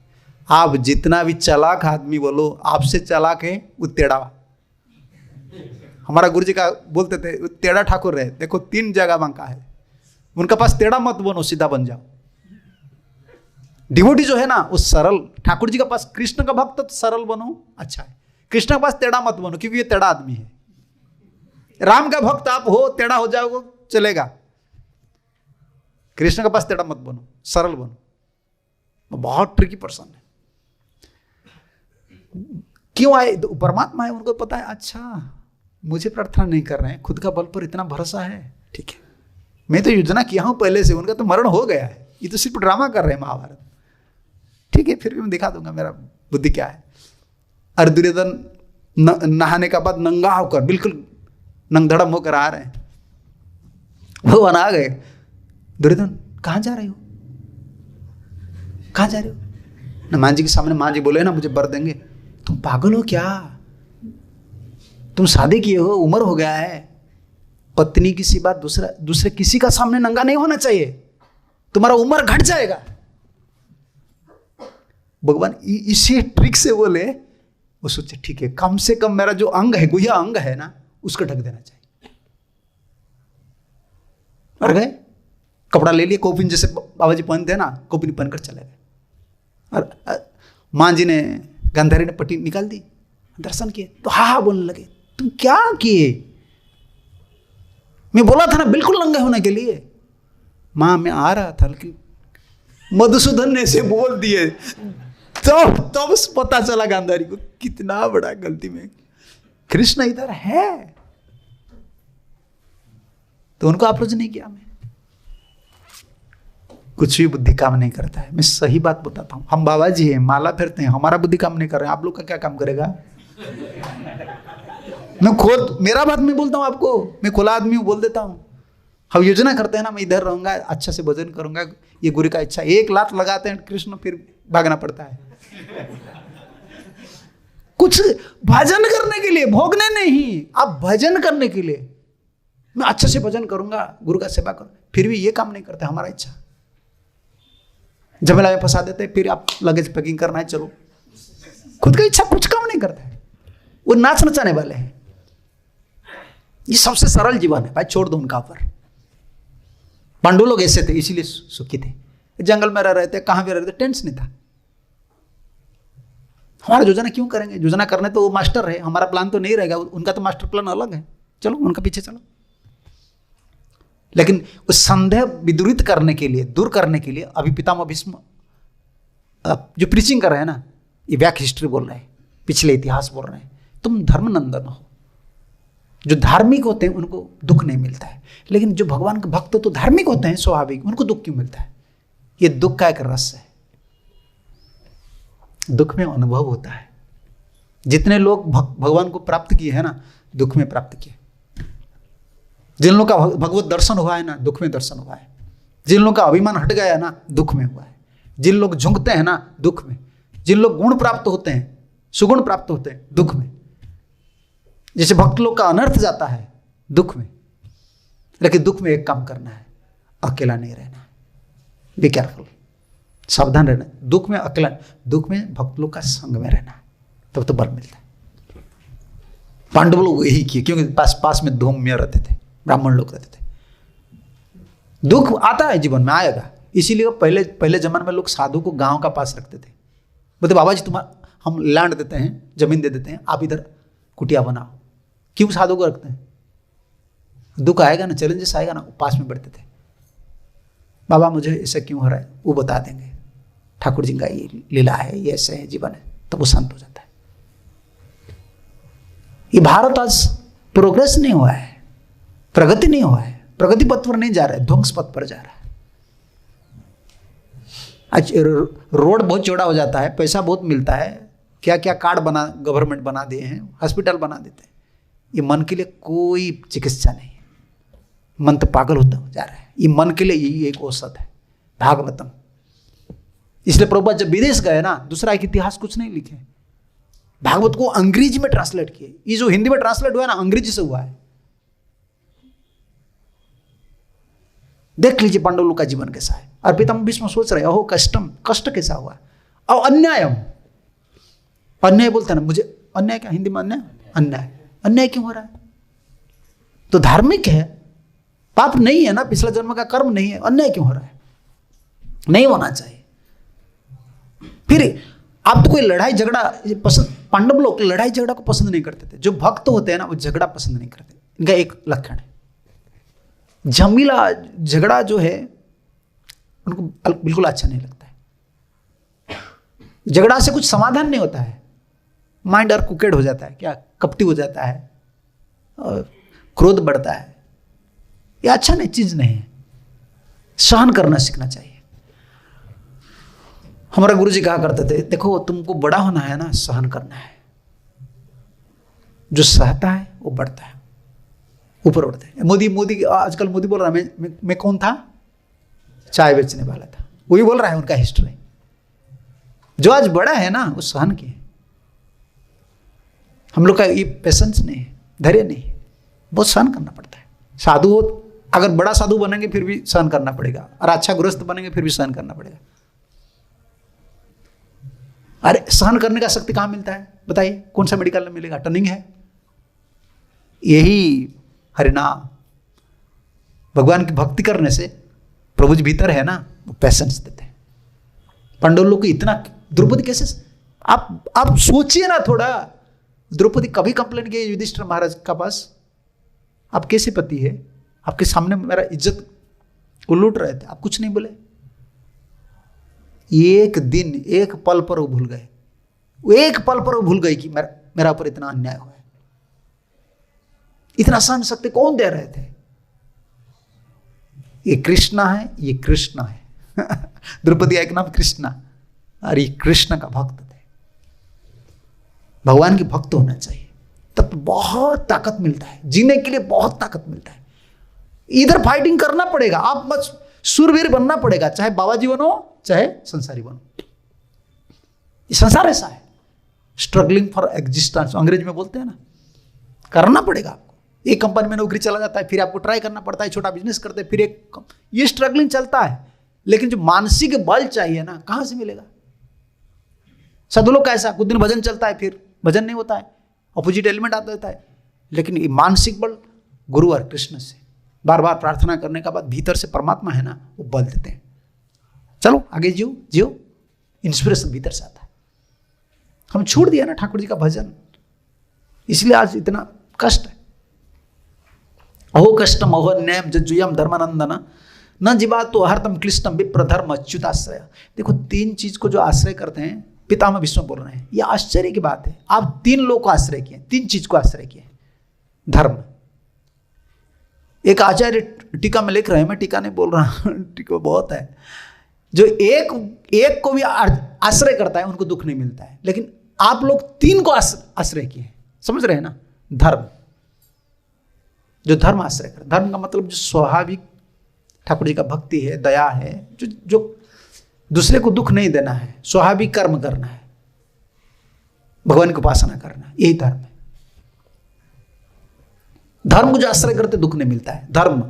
आप जितना भी चालाक आदमी बोलो, आपसे चालाक है वो टेढ़ा। हमारा गुरुजी का बोलते थे, वो टेढ़ा ठाकुर रहे, देखो 3 जगह बांका है, उनका पास टेढ़ा मत बनो, सीधा बन जाओ। डिवोटी जो है ना वो सरल, ठाकुर जी का पास, कृष्ण का भक्त तो सरल बनो, अच्छा है। कृष्ण के पास टेढ़ा मत बनो, क्योंकि ये टेढ़ा आदमी है। राम का भक्त आप हो, टेढ़ा हो जाओगे चलेगा। कृष्ण के पास टेढ़ा मत बनो, सरल बनो। बहुत ट्रिकी पर्सन है। क्यों आए? तो परमात्मा है, उनको पता है। अच्छा, मुझे प्रार्थना नहीं कर रहे हैं, खुद का बल पर इतना भरोसा है, ठीक है। मैं तो योजना किया हूं पहले से, उनका तो मरण हो गया है, ये तो सिर्फ ड्रामा कर रहे हैं महाभारत, ठीक है। फिर भी मैं दिखा दूंगा मेरा बुद्धि क्या है। और दुर्योधन नहाने का बाद नंगा होकर, बिल्कुल नंगधड़म होकर आ रहे हैं। भगवान आ गए, दुर्योधन कहाँ जा रहे हो, कहाँ जा रहे हो? ना मां जी के सामने मां जी बोले ना मुझे वर देंगे, तुम पागल हो क्या? तुम शादी किए हो, उम्र हो गया है, पत्नी की सी बात दूसरे किसी का सामने नंगा नहीं होना चाहिए, तुम्हारा उम्र घट जाएगा। भगवान इसी ट्रिक से बोले, वो सोचे ठीक है, कम से कम मेरा जो अंग है, गुह्य अंग है ना, उसको ढक देना चाहिए। और गए, कपड़ा ले लिए, कोपिन जैसे बाबा जी पहनते हैं ना, कोपिन पहनकर चले गए। और मां जी ने, गांधारी ने पट्टी निकाल दी, दर्शन किए तो हा बोलने लगे, तुम क्या किए? मैं बोला था ना बिल्कुल नंगे होने के लिए। मां मैं आ रहा था, लेकिन मधुसूदन ने से बोल दिए, तब पता चला गांधारी को कितना बड़ा गलती में, कृष्ण इधर है। तो उनको अप्रोच नहीं किया। मैं कुछ भी बुद्धि काम नहीं करता है, मैं सही बात बताता हूं। हम बाबा जी हैं, माला फेरते हैं, हमारा बुद्धि काम नहीं कर रहे हैं, आप लोग का क्या काम करेगा? मेरा बात मैं बोलता हूं आपको, मैं खुला आदमी हूं, बोल देता हूं। हम योजना करते हैं ना, मैं इधर रहूंगा, अच्छा से भजन करूंगा, ये गुरु का इच्छा। 1 लात लगाते हैं कृष्ण, फिर भागना पड़ता है। कुछ भजन करने के लिए, भोगने नहीं, आप भजन करने के लिए। मैं अच्छे से भजन करूंगा, गुरु का सेवा करूं, फिर भी ये काम नहीं करते हमारा इच्छा। झमेला में फंसा देते, फिर आप लगेज पैकिंग करना है, चलो। खुद का इच्छा कुछ काम नहीं करता है, वो नाच नचाने वाले हैं। ये सबसे सरल जीवन है भाई, छोड़ दो उनका ऊपर। पांडु लोग ऐसे थे, इसीलिए सुखी थे, जंगल में रह रहे थे, कहां भी रह रहे थे, टेंशन नहीं था। हमारा योजना क्यों करेंगे? योजना करने तो वो मास्टर है, हमारा प्लान तो नहीं रहेगा, उनका तो मास्टर प्लान अलग है, चलो उनका पीछे चलो। लेकिन उस संदेह विदूरित करने के लिए, दूर करने के लिए, अभी पितामह भीष्म जो प्रीचिंग कर रहे हैं ना, ये बैक हिस्ट्री बोल रहे हैं, पिछले इतिहास बोल रहे हैं। तुम धर्मनंदन हो। जो धार्मिक होते हैं उनको दुख नहीं मिलता है, लेकिन जो भगवान के भक्त तो धार्मिक होते हैं स्वाभाविक, उनको दुख क्यों मिलता है? ये दुख का एक रस है। दुख में अनुभव होता है। जितने लोग भगवान को प्राप्त किए हैं ना, दुख में प्राप्त किए। जिन लोगों का भगवत दर्शन हुआ है ना, दुख में दर्शन हुआ है। जिन लोगों का अभिमान हट गया है ना, दुख में हुआ है। जिन लोग झुकते हैं ना, दुख में। जिन लोग गुण प्राप्त होते हैं, सुगुण प्राप्त होते हैं, दुख में। जैसे भक्त लोग का अनर्थ जाता है, दुख में। लेकिन दुख में एक काम करना है, अकेला नहीं रहना है। बी केयरफुल, सावधान रहना। दुख में अकेला, दुख में भक्त लोग का संग में रहना है, तब तो बल मिलता है। पांडव लोग यही किए, क्योंकि पास में धूम्य रहते थे, ब्राह्मण लोग रहते थे। दुख आता है जीवन में, आएगा। इसीलिए पहले जमाने में लोग साधु को गांव का पास रखते थे। बोलते बाबा जी तुम्हारा हम लैंड देते हैं, जमीन दे देते हैं, आप इधर कुटिया बनाओ। क्यों साधु को रखते हैं? दुख आएगा ना, चैलेंजेस आएगा ना, पास में बैठते थे, बाबा मुझे ऐसा क्यों हो रहा है, वो बता देंगे, ठाकुर जी का ये लीला है, ये ऐसे है, जीवन है, तब वो शांत हो जाता है। ये भारत आज प्रोग्रेस नहीं हुआ है, प्रगति नहीं हुआ है, प्रगति पथ पर नहीं जा रहा है, ध्वंस पथ पर जा रहा है। आज रोड बहुत चौड़ा हो जाता है, पैसा बहुत मिलता है, क्या क्या कार्ड बना गवर्नमेंट बना दिए हैं, हॉस्पिटल बना देते हैं, ये मन के लिए कोई चिकित्सा नहीं है। मन तो पागल होता जा रहा है, ये मन के लिए यही एक औसत है, भागवतम। इसलिए प्रभुपाद जब विदेश गए ना, दूसरा एक इतिहास कुछ नहीं लिखे, भागवत को अंग्रेजी में ट्रांसलेट किए। ये जो हिंदी में ट्रांसलेट हुआ है ना, अंग्रेजी से हुआ है। देख लीजिए पांडव लोग का जीवन कैसा है। और पितामह भीष्म सोच रहे, अहो कष्टम, कष्ट कैसा हुआ, और अन्यायम, अन्याय बोलते हैं ना, मुझे अन्याय क्या, हिंदी में अन्याय, अन्याय, अन्याय क्यों हो रहा है? तो धार्मिक है, पाप नहीं है ना, पिछला जन्म का कर्म नहीं है, अन्याय क्यों हो रहा है? नहीं होना चाहिए। फिर आप तो कोई लड़ाई झगड़ा पसंद, पांडव लोग लड़ाई झगड़ा को पसंद नहीं करते थे। जो भक्त होते हैं ना, वो झगड़ा पसंद नहीं करते, इनका एक लक्षण है। झमीला झगड़ा जो है उनको बिल्कुल अच्छा नहीं लगता है। झगड़ा से कुछ समाधान नहीं होता है, माइंड और कुकेड हो जाता है, क्या कपटी हो जाता है, और क्रोध बढ़ता है। ये अच्छा नहीं, चीज नहीं है। सहन करना सीखना चाहिए। हमारे गुरुजी कहा करते थे, देखो तुमको बड़ा होना है ना, सहन करना है। जो सहता है वो बढ़ता है, ऊपर उठता है। मोदी आजकल मोदी बोल रहा है, मैं कौन था, चाय बेचने वाला था। वही बोल रहा है उनका हिस्ट्री। जो आज बड़ा है ना, वो सहन किए। हम लोग का ये पेशेंस नहीं है, धैर्य नहीं है, बहुत सहन करना पड़ता है। साधु हो, अगर बड़ा साधु बनेंगे फिर भी सहन करना पड़ेगा, और अच्छा गृहस्थ बनेंगे फिर भी सहन करना पड़ेगा। अरे सहन करने का शक्ति कहां मिलता है बताइए? कौन सा मेडिकल में मिलेगा? टर्निंग है, यही हरिनाम, भगवान की भक्ति करने से प्रभु जी भीतर है ना, वो पैसेंस देते हैं। पांडव लोग को इतना, द्रौपदी कैसे, आप सोचिए ना थोड़ा। द्रौपदी कभी कंप्लेन किए युधिष्ठिर महाराज का पास, आप कैसे पति है, आपके सामने मेरा इज्जत उलूट रहे थे, आप कुछ नहीं बोले। एक दिन, एक पल पर वो भूल गए, एक पल पर वो भूल गए कि मेरा ऊपर इतना अन्याय हुआ है। इतना सहन शक्ति कौन दे रहे थे? ये कृष्णा है, ये कृष्णा है। द्रौपदी एक नाम कृष्णा, और ये कृष्ण का भक्त थे। भगवान की भक्त होना चाहिए, तब बहुत ताकत मिलता है, जीने के लिए बहुत ताकत मिलता है। इधर फाइटिंग करना पड़ेगा, आप बस शूरवीर बनना पड़ेगा, चाहे बाबा जी बनो चाहे संसारी बनो। ये संसार ऐसा है, स्ट्रगलिंग फॉर एग्जिस्टेंस अंग्रेजी में बोलते हैं ना। करना पड़ेगा आपको। एक कंपनी में नौकरी चला जाता है, फिर आपको ट्राई करना पड़ता है, छोटा बिजनेस करते हैं, फिर ये स्ट्रगलिंग चलता है। लेकिन जो मानसिक बल चाहिए ना, कहां से मिलेगा? साधु लोग कैसा, कुछ दिन भजन चलता है, फिर भजन नहीं होता है, अपोजिट एलिमेंट आता रहता है। लेकिन ये मानसिक बल गुरु और कृष्ण से बार बार प्रार्थना करने के बाद भीतर से परमात्मा है ना, वो बल देते हैं। चलो आगे जियो, इंस्पिरेशन भीतर से आता है। हम छोड़ दिया ना ठाकुर जी का भजन, इसलिए आज इतना कष्ट है। अहो कष्टम अहो न्यायम जज्जुयम धर्मानंदन न जीवा तो हरतम क्लिष्टम विप्र धर्म अच्युताश्रय। देखो, तीन चीज को जो आश्रय करते हैं, पितामह भीष्म बोल रहे हैं, यह आश्चर्य की बात है। आप तीन लोग को आश्रय किए, तीन चीज को आश्रय किए। धर्म, एक आचार्य टीका में लिख रहे हैं, मैं टीका नहीं बोल रहा हूं, टीका बहुत है। जो एक को भी आश्रय करता है उनको दुख नहीं मिलता है, लेकिन आप लोग तीन को आश्रय किए, समझ रहे हैं ना? धर्म, जो धर्म आश्रय कर, धर्म का मतलब जो स्वाभाविक ठाकुर जी का भक्ति है, दया है, जो दूसरे को दुख नहीं देना है, स्वाभाविक कर्म करना है, भगवान की उपासना करना, यही धर्म है। धर्म को जो आश्रय करते दुख नहीं मिलता है। धर्म,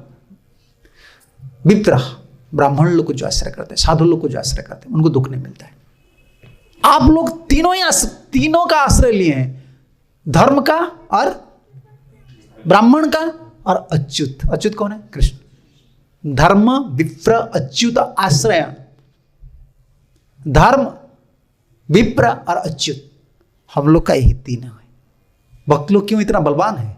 विप्र, ब्राह्मण लोग को जो आश्रय करते हैं, साधु लोग को जो आश्रय करते हैं, उनको दुख नहीं मिलता है। आप लोग तीनों का आश्रय लिए हैं, धर्म का और ब्राह्मण का और अच्युत। अच्युत कौन है? कृष्ण। धर्म, विप्र, अच्युत आश्रय। धर्म, विप्र और अच्युत, हम लोग का यही तीन है। भक्त लोग क्यों इतना बलवान है?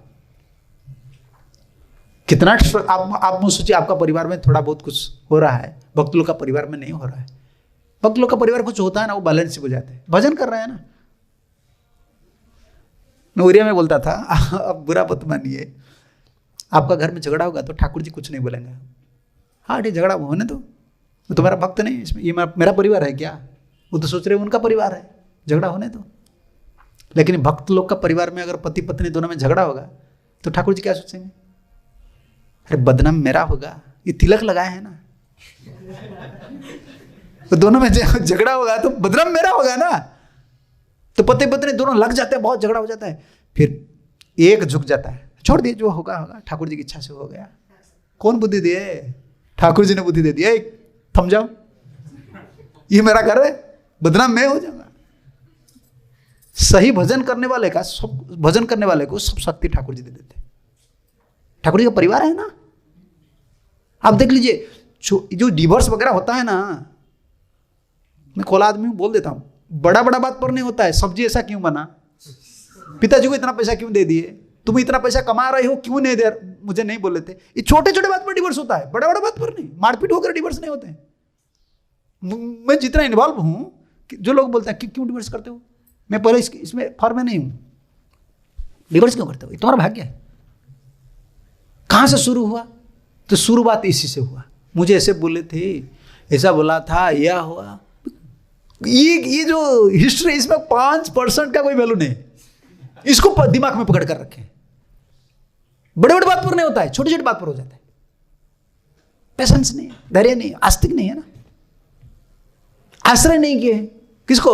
कितना आप सोचिए, आपका परिवार में थोड़ा बहुत कुछ हो रहा है, भक्त लोग का परिवार में नहीं हो रहा है। भक्त लोग का परिवार कुछ होता है ना, वो बैलेंस हो जाते हैं, भजन कर रहे हैं ना। मैं उरिया में बोलता था, अब बुरा मत मानिए, आपका घर में झगड़ा होगा तो ठाकुर जी कुछ नहीं बोलेंगे। हाँ ठीक, झगड़ा होने दो, वो तुम्हारा भक्त नहीं, इसमें ये मेरा परिवार है क्या? वो तो सोच रहे उनका परिवार है, झगड़ा होने दो। लेकिन भक्त लोग का परिवार में अगर पति पत्नी दोनों में झगड़ा होगा तो ठाकुर जी क्या सोचेंगे? अरे बदनाम मेरा होगा, ये तिलक लगाए हैं ना, तो दोनों में झगड़ा होगा तो बदनाम मेरा होगा ना। तो पति पत्नी दोनों लग जाते हैं, बहुत झगड़ा हो जाता है, फिर एक झुक जाता है, छोड़ दिए, जो होगा होगा, ठाकुर जी की इच्छा से हो गया। कौन बुद्धि दिए? ठाकुर जी ने बुद्धि दे दिया, थम जाओ, ये मेरा घर है, बदनाम मैं हो जाऊंगा। सही भजन करने वाले का, सब भजन करने वाले को सब शक्ति ठाकुर जी दे देते। ठाकुर जी का परिवार है ना। आप देख लीजिए, जो डिवोर्स वगैरह होता है ना, मैं खोला आदमी बोल देता हूं, बड़ा बड़ा बात पर नहीं होता है। सब्जी ऐसा क्यों बना, पिताजी को इतना पैसा क्यों दे दिए, तुम इतना पैसा कमा रहे हो क्यों नहीं दे, मुझे नहीं बोल लेते। ये छोटे छोटे बात पर डिवोर्स होता है, बड़ा बड़ा बात पर नहीं। मारपीट होकर डिवोर्स नहीं होते। मैं जितना इन्वॉल्व हूं, जो लोग बोलते हैं कि क्यों डिवोर्स करते हो, मैं पहले इसमें फॉर्म में नहीं हूं, डिवोर्स क्यों करते हो, ये तुम्हारा भाग्य है। कहां से शुरू हुआ? तो शुरुआत इसी से हुआ, मुझे ऐसे बोले थे, ऐसा बोला था, यह हुआ। ये जो हिस्ट्री, इसमें 5% का कोई वैल्यू नहीं। इसको दिमाग में पकड़ कर रखें। बड़े बड़े बात पर नहीं होता है, छोटी छोटी बात पर हो जाता है। पेशेंस नहीं है, धैर्य नहीं है, आस्तिक नहीं है ना। आश्रय नहीं किए किसको?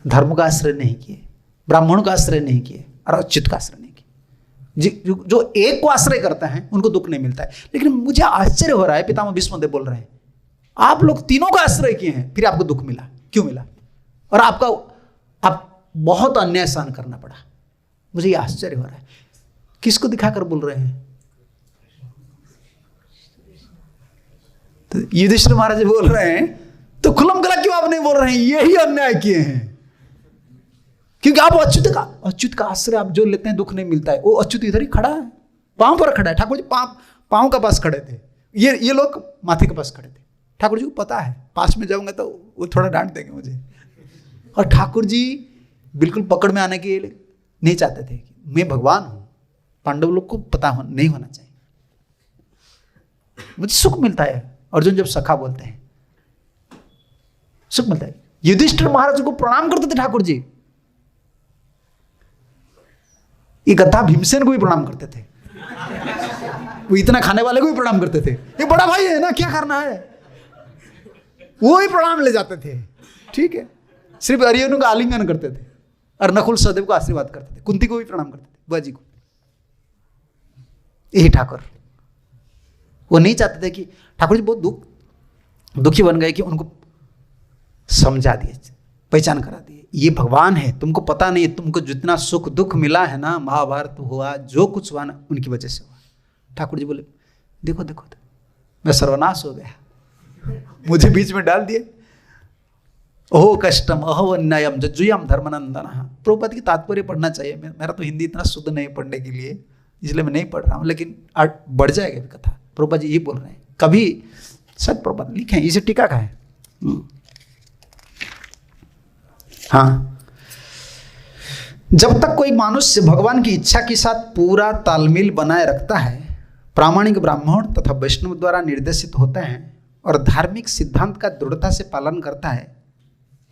धर्म का आश्रय नहीं किए, ब्राह्मणों का आश्रय नहीं किए, और अच्युत का आश्रय नहीं किए। जो एक को आश्रय करते हैं उनको दुख नहीं मिलता है। लेकिन मुझे आश्चर्य हो रहा है, पितामह भीष्मदेव बोल रहे हैं, आप लोग तीनों का आश्रय किए हैं, फिर आपको दुख मिला, क्यों मिला? और आप बहुत अन्याय सहन करना पड़ा। मुझे ये आश्चर्य हो रहा है, किसको दिखाकर बोल रहे हैं? तो युधिष्ठिर महाराज बोल रहे हैं, तो खुलम खला क्यों आप नहीं बोल रहे हैं यही अन्याय किए हैं? क्योंकि आप अच्युत का आश्रय आप जो लेते हैं दुख नहीं मिलता है। वो अच्युत इधर ही खड़ा है, पांव पर खड़ा है। ठाकुर जी पांव का पास खड़े थे, ये लोग माथे के पास खड़े थे। ठाकुर जी को पता है पास में जाऊंगा तो वो थोड़ा डांट देंगे मुझे। और ठाकुर जी बिल्कुल पकड़ में आने के लिए नहीं चाहते थे कि मैं भगवान हूं। पांडव लोग को पता नहीं होना चाहिए। मुझे सुख मिलता है अर्जुन जब सखा बोलते हैं, सुख मिलता है। युधिष्ठिर महाराज को प्रणाम करते थे ठाकुर जी, ये गद्दा भीमसेन को भी प्रणाम करते थे, वो इतना खाने वाले को भी प्रणाम करते थे। ये बड़ा भाई है ना, क्या करना है, वो ही प्रणाम ले जाते थे। ठीक है, सिर्फ अर्जुन का आलिंगन करते थे और नकुल सहदेव को आशीर्वाद करते थे, कुंती को भी प्रणाम करते थे, बुआ जी को। यही ठाकुर, वो नहीं चाहते थे कि ठाकुर जी बहुत दुखी बन गए कि उनको समझा दिए, पहचान करा दिए, ये भगवान है, तुमको पता नहीं, तुमको जितना सुख दुख मिला है ना, महाभारत हुआ, जो कुछ हुआ ना, उनकी वजह से हुआ। ठाकुर जी बोले देखो देखो, मैं सर्वनाश हो गया, मुझे बीच में डाल दिए। ओहो कष्टम अहो अन्यायम जज्जुयम धर्मनंदन। प्रभुपाद की तात्पर्य पढ़ना चाहिए। मेरा तो हिंदी इतना शुद्ध नहीं पढ़ने के लिए, इसलिए मैं नहीं पढ़ रहा हूँ, लेकिन बढ़ जाएगा भी कथा। प्रभुपाद जी ये बोल रहे हैं, कभी सत प्रभुपाद लिखे हैं, इसे टीका का है। हाँ, जब तक कोई मनुष्य भगवान की इच्छा के साथ पूरा तालमेल बनाए रखता है, प्रामाणिक ब्राह्मण तथा वैष्णव द्वारा निर्देशित होते हैं और धार्मिक सिद्धांत का दृढ़ता से पालन करता है,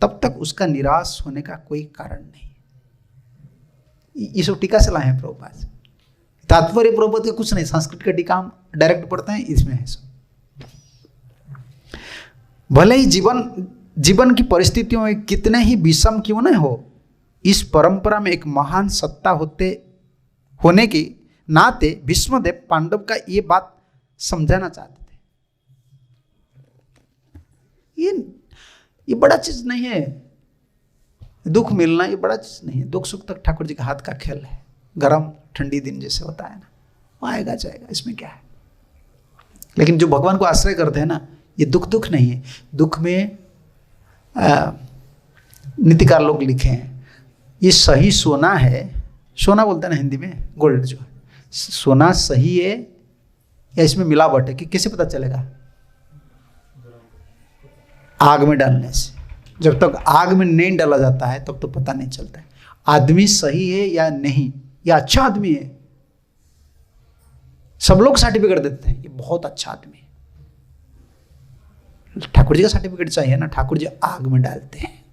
तब तक उसका निराश होने का कोई कारण नहीं। ये सब टीका से लाए हैं प्रभुपाद। तात्पर्य प्रभुपाद का कुछ नहीं, संस्कृत का टीका हम डायरेक्ट पढ़ते हैं, इसमें है सब। भले ही जीवन की परिस्थितियों में कितने ही विषम क्यों न हो, इस परंपरा में एक महान सत्ता होने के नाते भीष्मदेव पांडव का ये बात समझाना चाहते थे। ये बड़ा चीज नहीं है, दुख मिलना ये बड़ा चीज नहीं है। दुख सुख तक ठाकुर जी का हाथ का खेल है, गर्म ठंडी दिन जैसे होता है ना, वो आएगा जाएगा, इसमें क्या है। लेकिन जो भगवान को आश्रय करते हैं ना, ये दुख नहीं है। दुख में नीतिकार लोग लिखे हैं, ये सही सोना है, सोना बोलते हैं ना हिंदी में, गोल्ड जो है, सोना सही है या इसमें मिलावट है कि कैसे पता चलेगा? आग में डालने से। जब तक आग में नहीं डाला जाता है तब तो पता नहीं चलता है आदमी सही है या नहीं, या अच्छा आदमी है। सब लोग सर्टिफिकेट देते हैं ये बहुत अच्छा आदमी है। ठाकुर जी का सर्टिफिकेट चाहिए ना, ठाकुर जी आग में डालते हैं।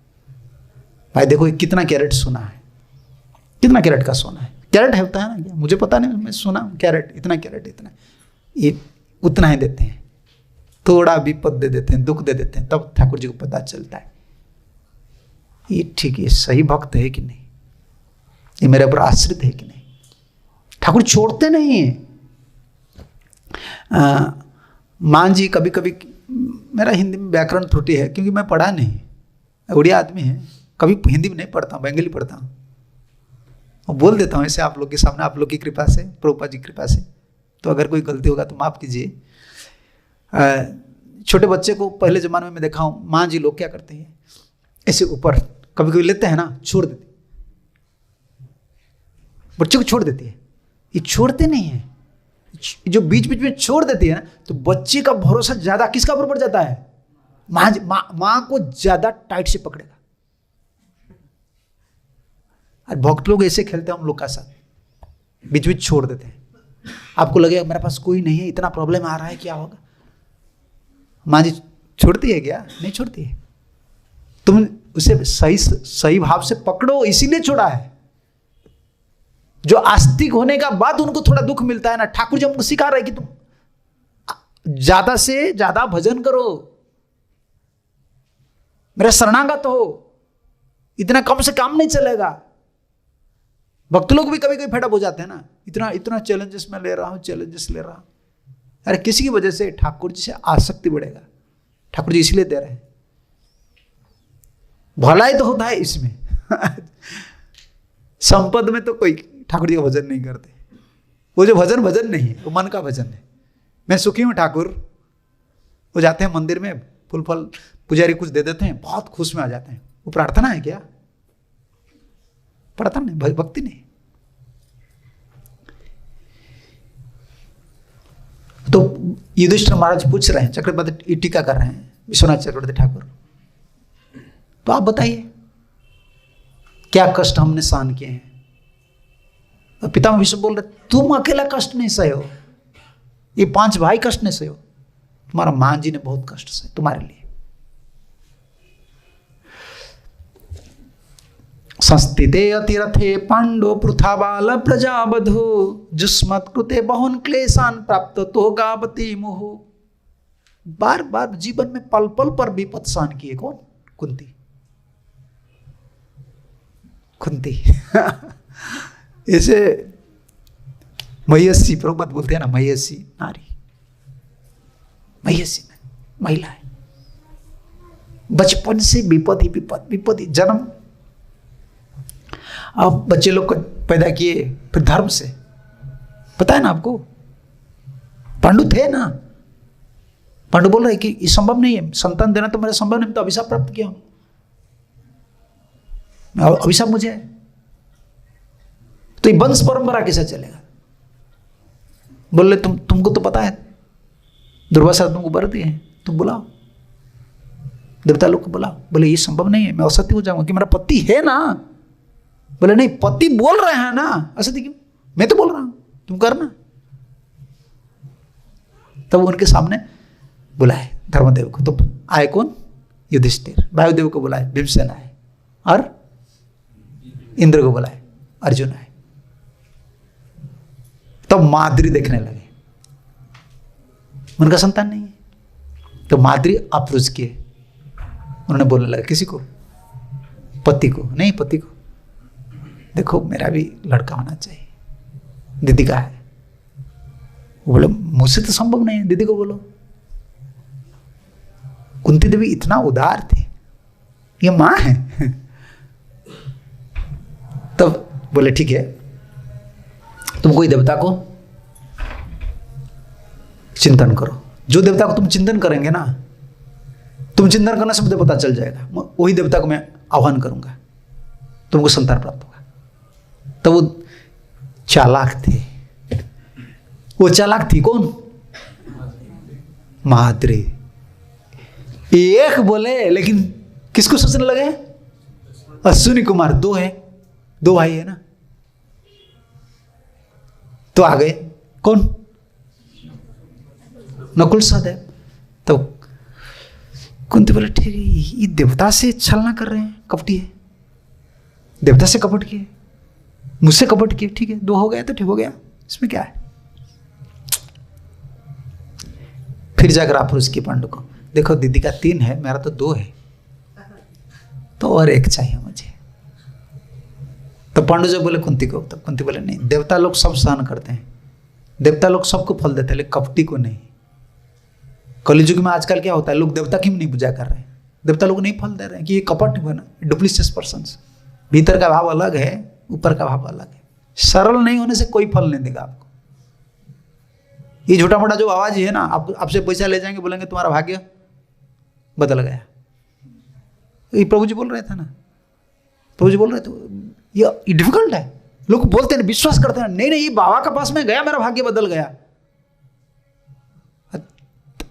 भाई देखो ये कितना कैरेट सोना है, कितना कैरेट का सोना है। कैरेट है होता है ना क्या, मुझे पता नहीं, मैं सुना कैरेट, इतना कैरेट, इतना, ये उतना ही देते हैं। थोड़ा विपद दे देते हैं, दुख दे देते हैं, तब ठाकुर जी को पता चलता है ये ठीक है, सही भक्त है कि नहीं, ये मेरे ऊपर आश्रित है कि नहीं। ठाकुर छोड़ते नहीं है। मान जी कभी कभी, मेरा हिंदी में व्याकरण त्रुटि है क्योंकि मैं पढ़ा नहीं, उड़िया आदमी है, कभी हिंदी में नहीं पढ़ता हूँ, बंगाली पढ़ता हूँ और बोल देता हूँ ऐसे आप लोग के सामने, आप लोग की कृपा से, प्रभुपाद जी की कृपा से। तो अगर कोई गलती होगा तो माफ़ कीजिए। छोटे बच्चे को पहले ज़माने में मैं देखा हूँ, माँ जी लोग क्या करते हैं, ऐसे ऊपर कभी कभी लेते हैं ना, छोड़ देते, बच्चे को छोड़ देती है। ये छोड़ते नहीं है, जो बीच बीच में छोड़ देती है ना, तो बच्चे का भरोसा ज़्यादा किसका ऊपर पड़ जाता है? माँ को ज़्यादा टाइट से पकड़ेगा। और भक्त लोग ऐसे खेलते हैं हम लोग का साथ, बीच बीच छोड़ देते हैं। आपको लगेगा मेरे पास कोई नहीं है, इतना प्रॉब्लम आ रहा है, क्या होगा? माँ जी छोड़ती है क्या? नहीं छोड़ती है। तुम उसे सही भाव से पकड़ो, इसीलिए छोड़ा है। जो आस्तिक होने का बाद उनको थोड़ा दुख मिलता है ना, ठाकुर जी हमको सिखा रहे हैं कि तुम ज्यादा से ज्यादा भजन करो, मेरा शरणागत हो, इतना कम से काम नहीं चलेगा। भक्त लोग भी कभी कभी फेडअप हो जाते हैं ना, इतना इतना चैलेंजेस में ले रहा हूं, चैलेंजेस ले रहा हूं। अरे किसी की वजह से ठाकुर जी से आसक्ति बढ़ेगा, ठाकुर जी इसलिए दे रहे हैं, भलाई तो होता है इसमें। संपद में तो कोई ठाकुर जी का भजन नहीं करते। वो जो भजन नहीं है, वो मन का भजन है। मैं सुखी हूं ठाकुर, वो जाते हैं मंदिर में, फूल फल पुजारी कुछ दे देते हैं, बहुत खुश में आ जाते हैं। वो प्रार्थना है क्या? प्रार्थना नहीं, भक्ति नहीं। तो युधिष्ठिर महाराज पूछ रहे हैं, चक्रवर्ती टीका कर रहे हैं विश्वनाथ चक्रवर्ती ठाकुर, तो आप बताइए क्या कष्ट हमने सहन किए हैं? तो पितामह भीष्म बोल रहे, तुम अकेला कष्ट नहीं सहे हो, ये 5 भाई कष्ट नहीं सहे हो, तुम्हारा मां जी ने बहुत कष्ट सहे तुम्हारे लिए। संस्थिते अतिरथे पांडो पृथा बाल प्रजावधु जुस्मत कृते बहुन क्लेशान प्राप्त तो गावती मुहु। बार बार जीवन में पल पल पर विपद सहन किए कौन? कुंती। कुंती ऐसे मयसी, प्रभुपाद बोलते हैं ना, मयसी नारी, मयसी महिला है। बचपन से विपद ही विपद, विपद ही जन्म। अब बच्चे लोग को पैदा किए फिर धर्म से, पता है ना आपको, पांडु थे ना, पांडु बोल रहे कि ये संभव नहीं है, संतान देना तो मेरा संभव नहीं, तो अभिशाप प्राप्त किया हूं, अभिशाप मुझे है, तो ये वंश परंपरा कैसे चलेगा? बोले तुमको तो पता है, दुर्वासा तुमको बर दिए हैं, तुम बुलाओ देवता लोग को बुलाओ। बोले ये संभव नहीं है, मैं असत्य हो जाऊंगा कि मेरा पति है ना। बोले नहीं, पति बोल रहे हैं ना, असत्य क्यों? मैं तो बोल रहा हूं, तुम करना। तब उनके सामने बुलाए धर्मदेव को। तो आए कौन? युधिष्ठिर। वायुदेव को बुलाए, भीमसेन आए, और इंद्र को बुलाए, अर्जुन आए। तब माद्री देखने लगे, उनका संतान नहीं है, तो माद्री अप्रोच किए, उन्होंने बोलने लगा किसी को, पति को, नहीं पति को, देखो मेरा भी लड़का होना चाहिए, दीदी का है। वो बोले मुझसे तो संभव नहीं है, दीदी को बोलो। कुंती देवी इतना उदार थे, ये मां है। तब बोले ठीक है, तुम कोई देवता को चिंतन करो, जो देवता को तुम चिंतन करेंगे ना, तुम चिंतन करने से मुझे पता चल जाएगा, वही देवता को मैं आह्वान करूंगा, तुमको संतान प्राप्त होगा। तो वो चालाक थे, वो चालाक थी कौन? माद्री। एक बोले लेकिन किसको सोचने लगे? अश्विनी कुमार। दो है, दो भाई है ना, तो आ गए कौन? नकुल सहदेव। तो कुंती बोले ठीक है, ये देवता से छलना कर रहे हैं, कपटी है, देवता से कपट किए, मुझसे कपट किए, ठीक है, दो हो गया तो ठीक हो गया, इसमें क्या है। फिर जाकर आप उसकी पांडु को देखो, दीदी का 3 है, मेरा तो 2 है, तो और एक चाहिए मुझे। तो पांडु जब बोले कुंती को, तब कुंती बोले नहीं, देवता लोग सब सहन करते हैं, देवता लोग सबको फल देते हैं, लेकिन कपटी को नहीं। कलियुग में आजकल क्या होता है, लोग देवता की नहीं पूजा कर रहे हैं, देवता लोग नहीं फल दे रहे हैं कि ये कपट है ना, डुप्लीशियस पर्सन। भीतर का भाव अलग है, ऊपर का भाव अलग है। सरल नहीं होने से कोई फल नहीं देगा आपको। ये छोटा मोटा जो आवाज है ना, आपसे पैसा ले जाएंगे, बोलेंगे तुम्हारा भाग्य बदल गया। ये प्रभु जी बोल रहे थे ना, प्रभु जी बोल रहे थे, ये डिफिकल्ट है। लोग बोलते हैं, विश्वास करते हैं, नहीं नहीं ये बाबा के पास में गया, मेरा भाग्य बदल गया।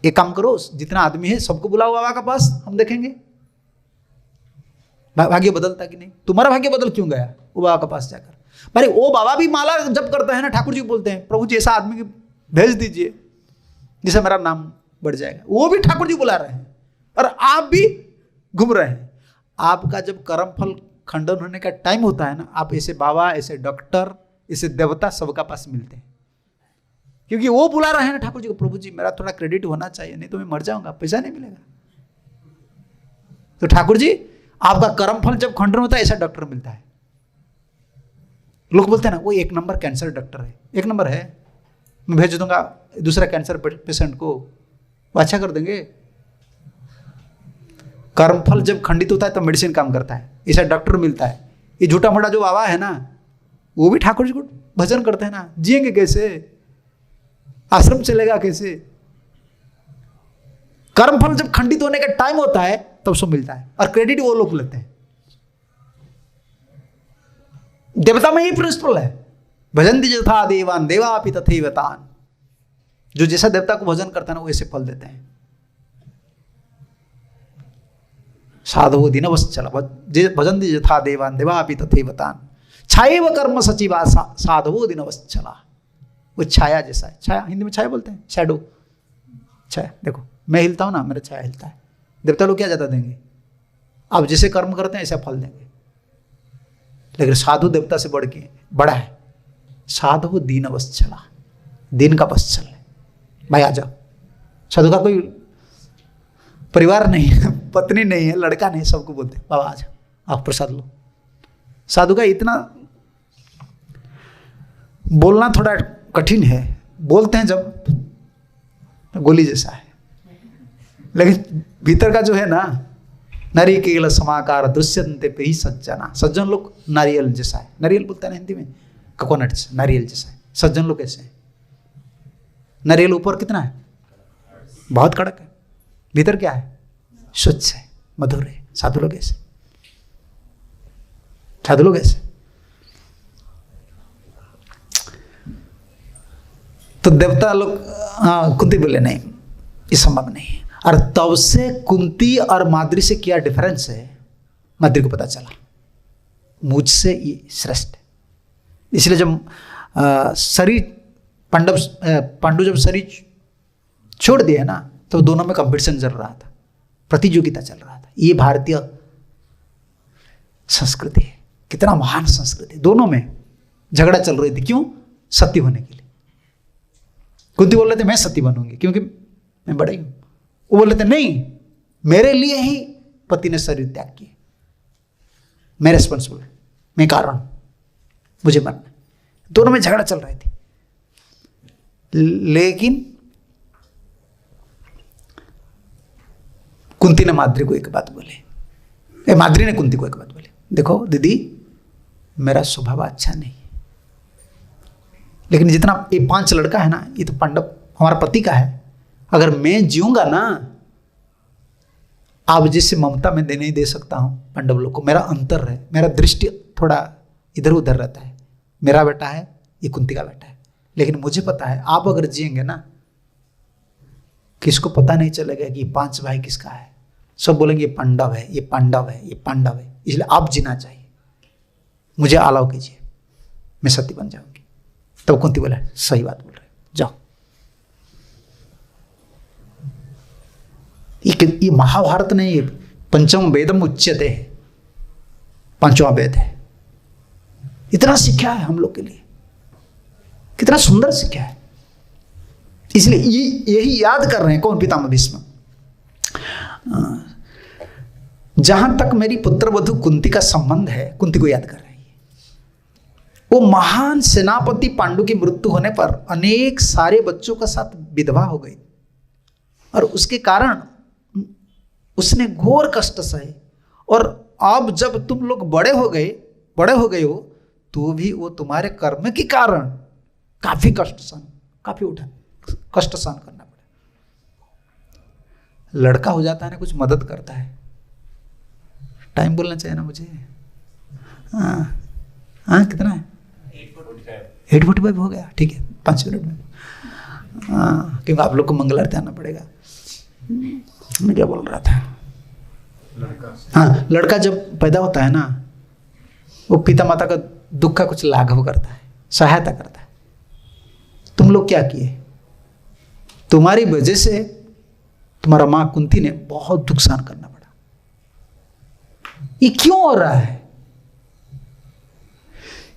एक काम करो, जितना आदमी है सबको बुलाओ बाबा के पास, हम देखेंगे भाग्य बदलता कि नहीं। तुम्हारा भाग्य बदल क्यों गया? वो बाबा के पास जाकर, अरे वो बाबा भी माला जब करते हैं ना, ठाकुर जी बोलते हैं प्रभु जी ऐसा आदमी भेज दीजिए जिससे मेरा नाम बढ़ जाएगा। वो भी ठाकुर जी बुला रहे हैं और आप भी घूम रहे हैं। आपका जब कर्म फल खंडन होने का टाइम होता है ना, आप ऐसे बाबा, ऐसे डॉक्टर, ऐसे देवता सबका पास मिलते हैं, क्योंकि वो बुला रहे हैं ना ठाकुर जी को, प्रभु जी मेरा थोड़ा क्रेडिट होना चाहिए, नहीं तो मैं मर जाऊंगा, पैसा नहीं मिलेगा। तो ठाकुर जी आपका कर्म फल जब खंडन होता है, ऐसा डॉक्टर मिलता है। लोग बोलते हैं ना वो 1 नंबर कैंसर डॉक्टर है, 1 नंबर है, मैं भेज दूंगा दूसरा कैंसर पेशेंट को, वो अच्छा कर देंगे। कर्मफल जब खंडित होता है तो मेडिसिन काम करता है, ऐसा डॉक्टर मिलता है। ये झूठा मोटा जो बाबा है ना, वो भी ठाकुर जी को भजन करते हैं ना, जिएंगे कैसे, आश्रम चलेगा कैसे। कर्मफल जब खंडित होने का टाइम होता है तब सो मिलता है, और क्रेडिट वो लोग लेते हैं। देवता में यही प्रिंसिपल है, भजन दीजिए था देवान देवापि तथैवतान। जो जैसा देवता को भजन करता है ना, वो ऐसे फल देते हैं। साधवो दिनवश्चल भजन दीजिए था देवान देवापि तथैवतान। छायेव कर्म सचिवा साधवो दिनवश्चला। वो छाया जैसा है, छाया हिंदी में छाया बोलते हैं, शैडो, छाया। देखो मैं हिलता हूं ना, मेरा छाया हिलता है। देवता लोग क्या ज्यादा देंगे, आप जैसे कर्म करते हैं ऐसा फल देंगे। लेकिन साधु देवता से बढ़ के बड़ा है। साधु दीन वत्सला, दिन का वत्सल है। भाई आ जाओ। साधु का कोई परिवार नहीं है, पत्नी नहीं है, लड़का नहीं, सबको बोलते बाबा आ जाओ, आप प्रसाद लो। साधु का इतना बोलना थोड़ा कठिन है, बोलते हैं जब गोली जैसा है, लेकिन भीतर का जो है ना, नारिकेल समाकार दृश्यन्ते पे ही सज्जना। सज्जन लोग नारियल जैसा है, नारियल बोलते हैं ना हिंदी में, कोकोनट जैसा, नारियल जैसा है। सज्जन लोग कैसे हैं? नारियल ऊपर कितना है, बहुत कड़क है, भीतर क्या है, स्वच्छ है, मधुर है। साधु लोग ऐसे, साधु लोग ऐसे। तो देवता लोग कुंती बोले नहीं, ये संभव नहीं है। और तब से कुंती और माद्री से क्या डिफरेंस है, माद्री को पता चला, मुझसे ये श्रेष्ठ है। इसलिए जब शरीर पांडु जब शरीर छोड़ दिया ना, तो दोनों में कंपटीशन चल रहा था, प्रतियोगिता चल रहा था। ये भारतीय संस्कृति है, कितना महान संस्कृति। दोनों में झगड़ा चल रही थी, क्यों? सती होने के लिए। कुंती बोल रहे थे मैं सती बनूंगी क्योंकि मैं बड़ा ही हूं। वो बोल रहे थे नहीं, मेरे लिए ही पति ने शरीर त्याग किया, मैं रेस्पॉन्सिबल, मैं कारण, मुझे मरना। दोनों में झगड़ा चल रही थी। लेकिन कुंती ने माद्री को एक बात बोली, माद्री ने कुंती को एक बात बोली, देखो दीदी मेरा स्वभाव अच्छा नहीं है, लेकिन जितना ये 5 लड़का है ना, ये तो पांडव हमारा पति का है। अगर मैं जीऊंगा ना, आप जिससे ममता में नहीं दे सकता हूं पांडव लोग को, मेरा अंतर है, मेरा दृष्टि थोड़ा इधर उधर रहता है। मेरा बेटा है, ये कुंती का बेटा है, लेकिन मुझे पता है आप अगर जिएंगे ना, किसको पता नहीं चलेगा कि 5 भाई किसका है। सब बोलेंगे ये पांडव है, ये पांडव है, ये पांडव है। इसलिए आप जीना चाहिए, मुझे अलाउ कीजिए, मैं सती बन जाऊंगी। तब कुंती बोला सही बात बोल रहे, जाओ। ये महाभारत नहीं, ये पंचम वेदम उच्यते है, 5वां वेद है। इतना शिक्षा है हम लोग के लिए, कितना सुंदर शिक्षा है। इसलिए यही याद कर रहे हैं कौन, पितामह भीष्म। जहां तक मेरी पुत्रवधू कुंती का संबंध है, कुंती को याद कर रहे हैं। वो महान सेनापति पांडु की मृत्यु होने पर अनेक सारे बच्चों का साथ विधवा हो गई, और उसके कारण उसने घोर कष्ट सहे। और अब जब तुम लोग बड़े हो गए हो, तो भी वो तुम्हारे कर्म के कारण काफी कष्ट सहन करना पड़ा। लड़का हो जाता है ना, कुछ मदद करता है। टाइम बोलना चाहिए ना मुझे। हाँ कितना है? 8:45 हो गया, ठीक है, 5 मिनट में। हाँ, क्योंकि आप लोग को मंगल आरती आना पड़ेगा। मैं क्या बोल रहा था? हाँ, लड़का जब पैदा होता है ना, वो पिता माता का दुख का कुछ लाघव करता है, सहायता करता है। तुम लोग क्या किए? तुम्हारी वजह से तुम्हारा मां कुंती ने बहुत दुख सहन करना पड़ा। ये क्यों हो रहा है?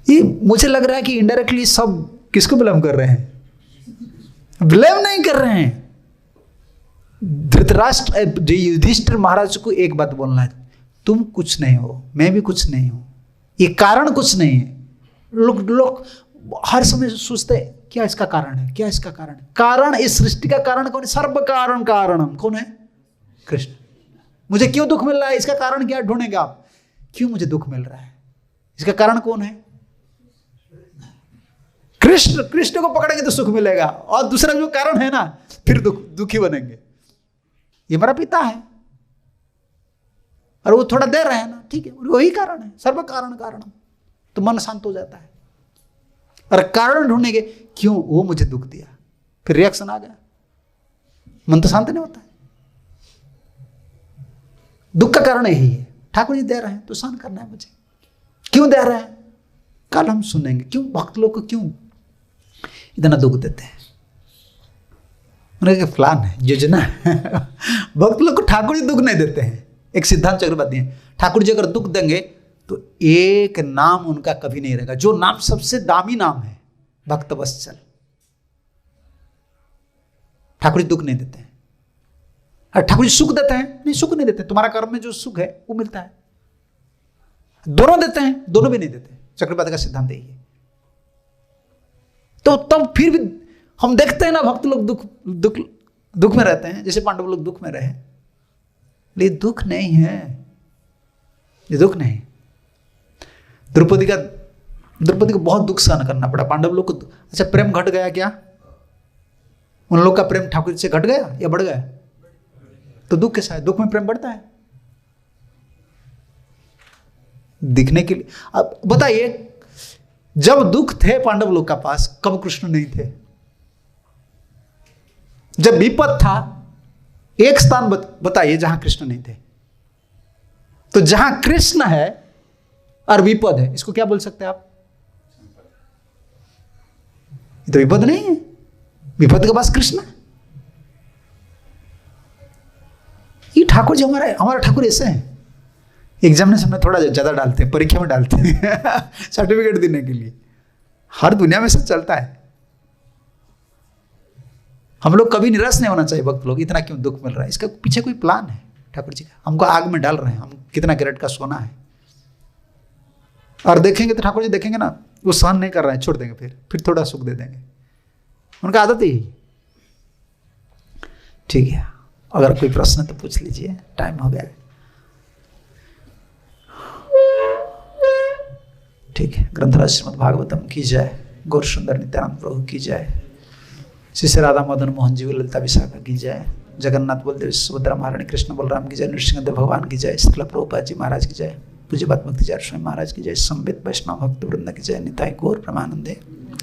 ये मुझे लग रहा है कि इनडायरेक्टली सब किसको ब्लेम कर रहे हैं? ब्लेम नहीं कर रहे हैं। धृतराष्ट्र युधिष्ठिर महाराज को एक बात बोलना है, तुम कुछ नहीं हो, मैं भी कुछ नहीं हूं, ये कारण कुछ नहीं है। लोग हर समय सोचते हैं क्या इसका कारण है, क्या इसका कारण है। कारण, इस सृष्टि का कारण कौन है? सर्व कारण कारणम कौन है? कृष्ण। मुझे क्यों दुख मिल रहा है, इसका कारण क्या ढूंढेंगे आप? क्यों मुझे दुख मिल रहा है, इसका कारण कौन है? कृष्ण। कृष्ण को पकड़ेंगे तो सुख मिलेगा, और दूसरा जो कारण है ना, फिर दुखी बनेंगे। ये मेरा पिता है और वो थोड़ा दे रहे हैं ना, ठीक है, वही कारण है, सर्व कारण कारणम। तो मन शांत हो जाता है। और कारण ढूंढेंगे, क्यों वो मुझे दुख दिया, फिर रिएक्शन आ गया, मन तो शांत नहीं होता है। दुख का कारण यही है, ठाकुर जी दे रहे हैं तो सहन करना है मुझे। क्यों दे रहे हैं कल हम सुनेंगे। क्यों भक्त लोग को क्यों इतना दुख देते हैं? उनका प्लान है, योजना है। भक्त लोग को ठाकुर जी दुख नहीं देते हैं। एक सिद्धांत चक्रवर्ती है, ठाकुर जी अगर दुख देंगे तो एक नाम उनका कभी नहीं रहेगा, जो नाम सबसे दामी नाम है, भक्त वत्सल। ठाकुर जी दुख नहीं देते हैं। और ठाकुर जी सुख देते हैं? नहीं, सुख नहीं देते। तुम्हारा कर्म में जो सुख है वो मिलता है। दोनों देते हैं? दोनों भी नहीं देते। चक्रवर्ती का सिद्धांत यही है। तो तब फिर भी हम देखते हैं ना, भक्त लोग दुख में रहते हैं, जैसे पांडव लोग दुख में रहे। लेकिन दुख नहीं है, ये दुख नहीं। द्रौपदी को बहुत दुख सहन करना पड़ा। पांडव लोग को अच्छा प्रेम घट गया क्या? उन लोग का प्रेम ठाकुर से घट गया या बढ़ गया? तो दुख कैसा है? दुख में प्रेम बढ़ता है। दिखने के लिए अब बताइए, जब दुख थे पांडव लोग का पास, कब कृष्ण नहीं थे? जब विपद था, एक स्थान बताइए जहां कृष्ण नहीं थे। तो जहां कृष्ण है और विपद है, इसको क्या बोल सकते हैं आप? ये तो विपद नहीं है, विपद के पास कृष्ण है। ये ठाकुर जी हमारा ठाकुर ऐसे हैं, एग्जामिनेशन में थोड़ा ज्यादा डालते हैं, परीक्षा में डालते हैं सर्टिफिकेट देने के लिए। हर दुनिया में सब चलता है। हम लोग कभी निराश नहीं होना चाहिए। भक्त लोग इतना क्यों दुख मिल रहा है, इसका पीछे कोई प्लान है ठाकुर जी का। हमको आग में डाल रहे हैं, हम कितना कैरेट का सोना है। और देखेंगे तो ठाकुर जी देखेंगे ना, वो सहन नहीं कर रहे हैं, छोड़ देंगे, फिर थोड़ा सुख दे देंगे। उनका आदत ही। ठीक है, अगर कोई प्रश्न तो पूछ लीजिए, टाइम हो गया है। ठीक है, ग्रंथराज श्रीमद् भागवतम की जय, गौर सुंदर नित्यानंद प्रभु की जय, श्री श्री राधा मदन मोहन जी ललिता विशाखा की जय, जगन्नाथ बलदेव सुभद्रा महारानी कृष्ण बलराम की जय, नृसिंहदेव भगवान की जय, श्रील प्रभुपाद जी महाराज की जय, पूज्य बात भक्ति स्वामी महाराज की जय, संबित वैष्णव भक्त वृंद की जय, निताय गौर प्रमानंदे।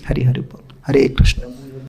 हरि हरि बोल। हरे कृष्ण।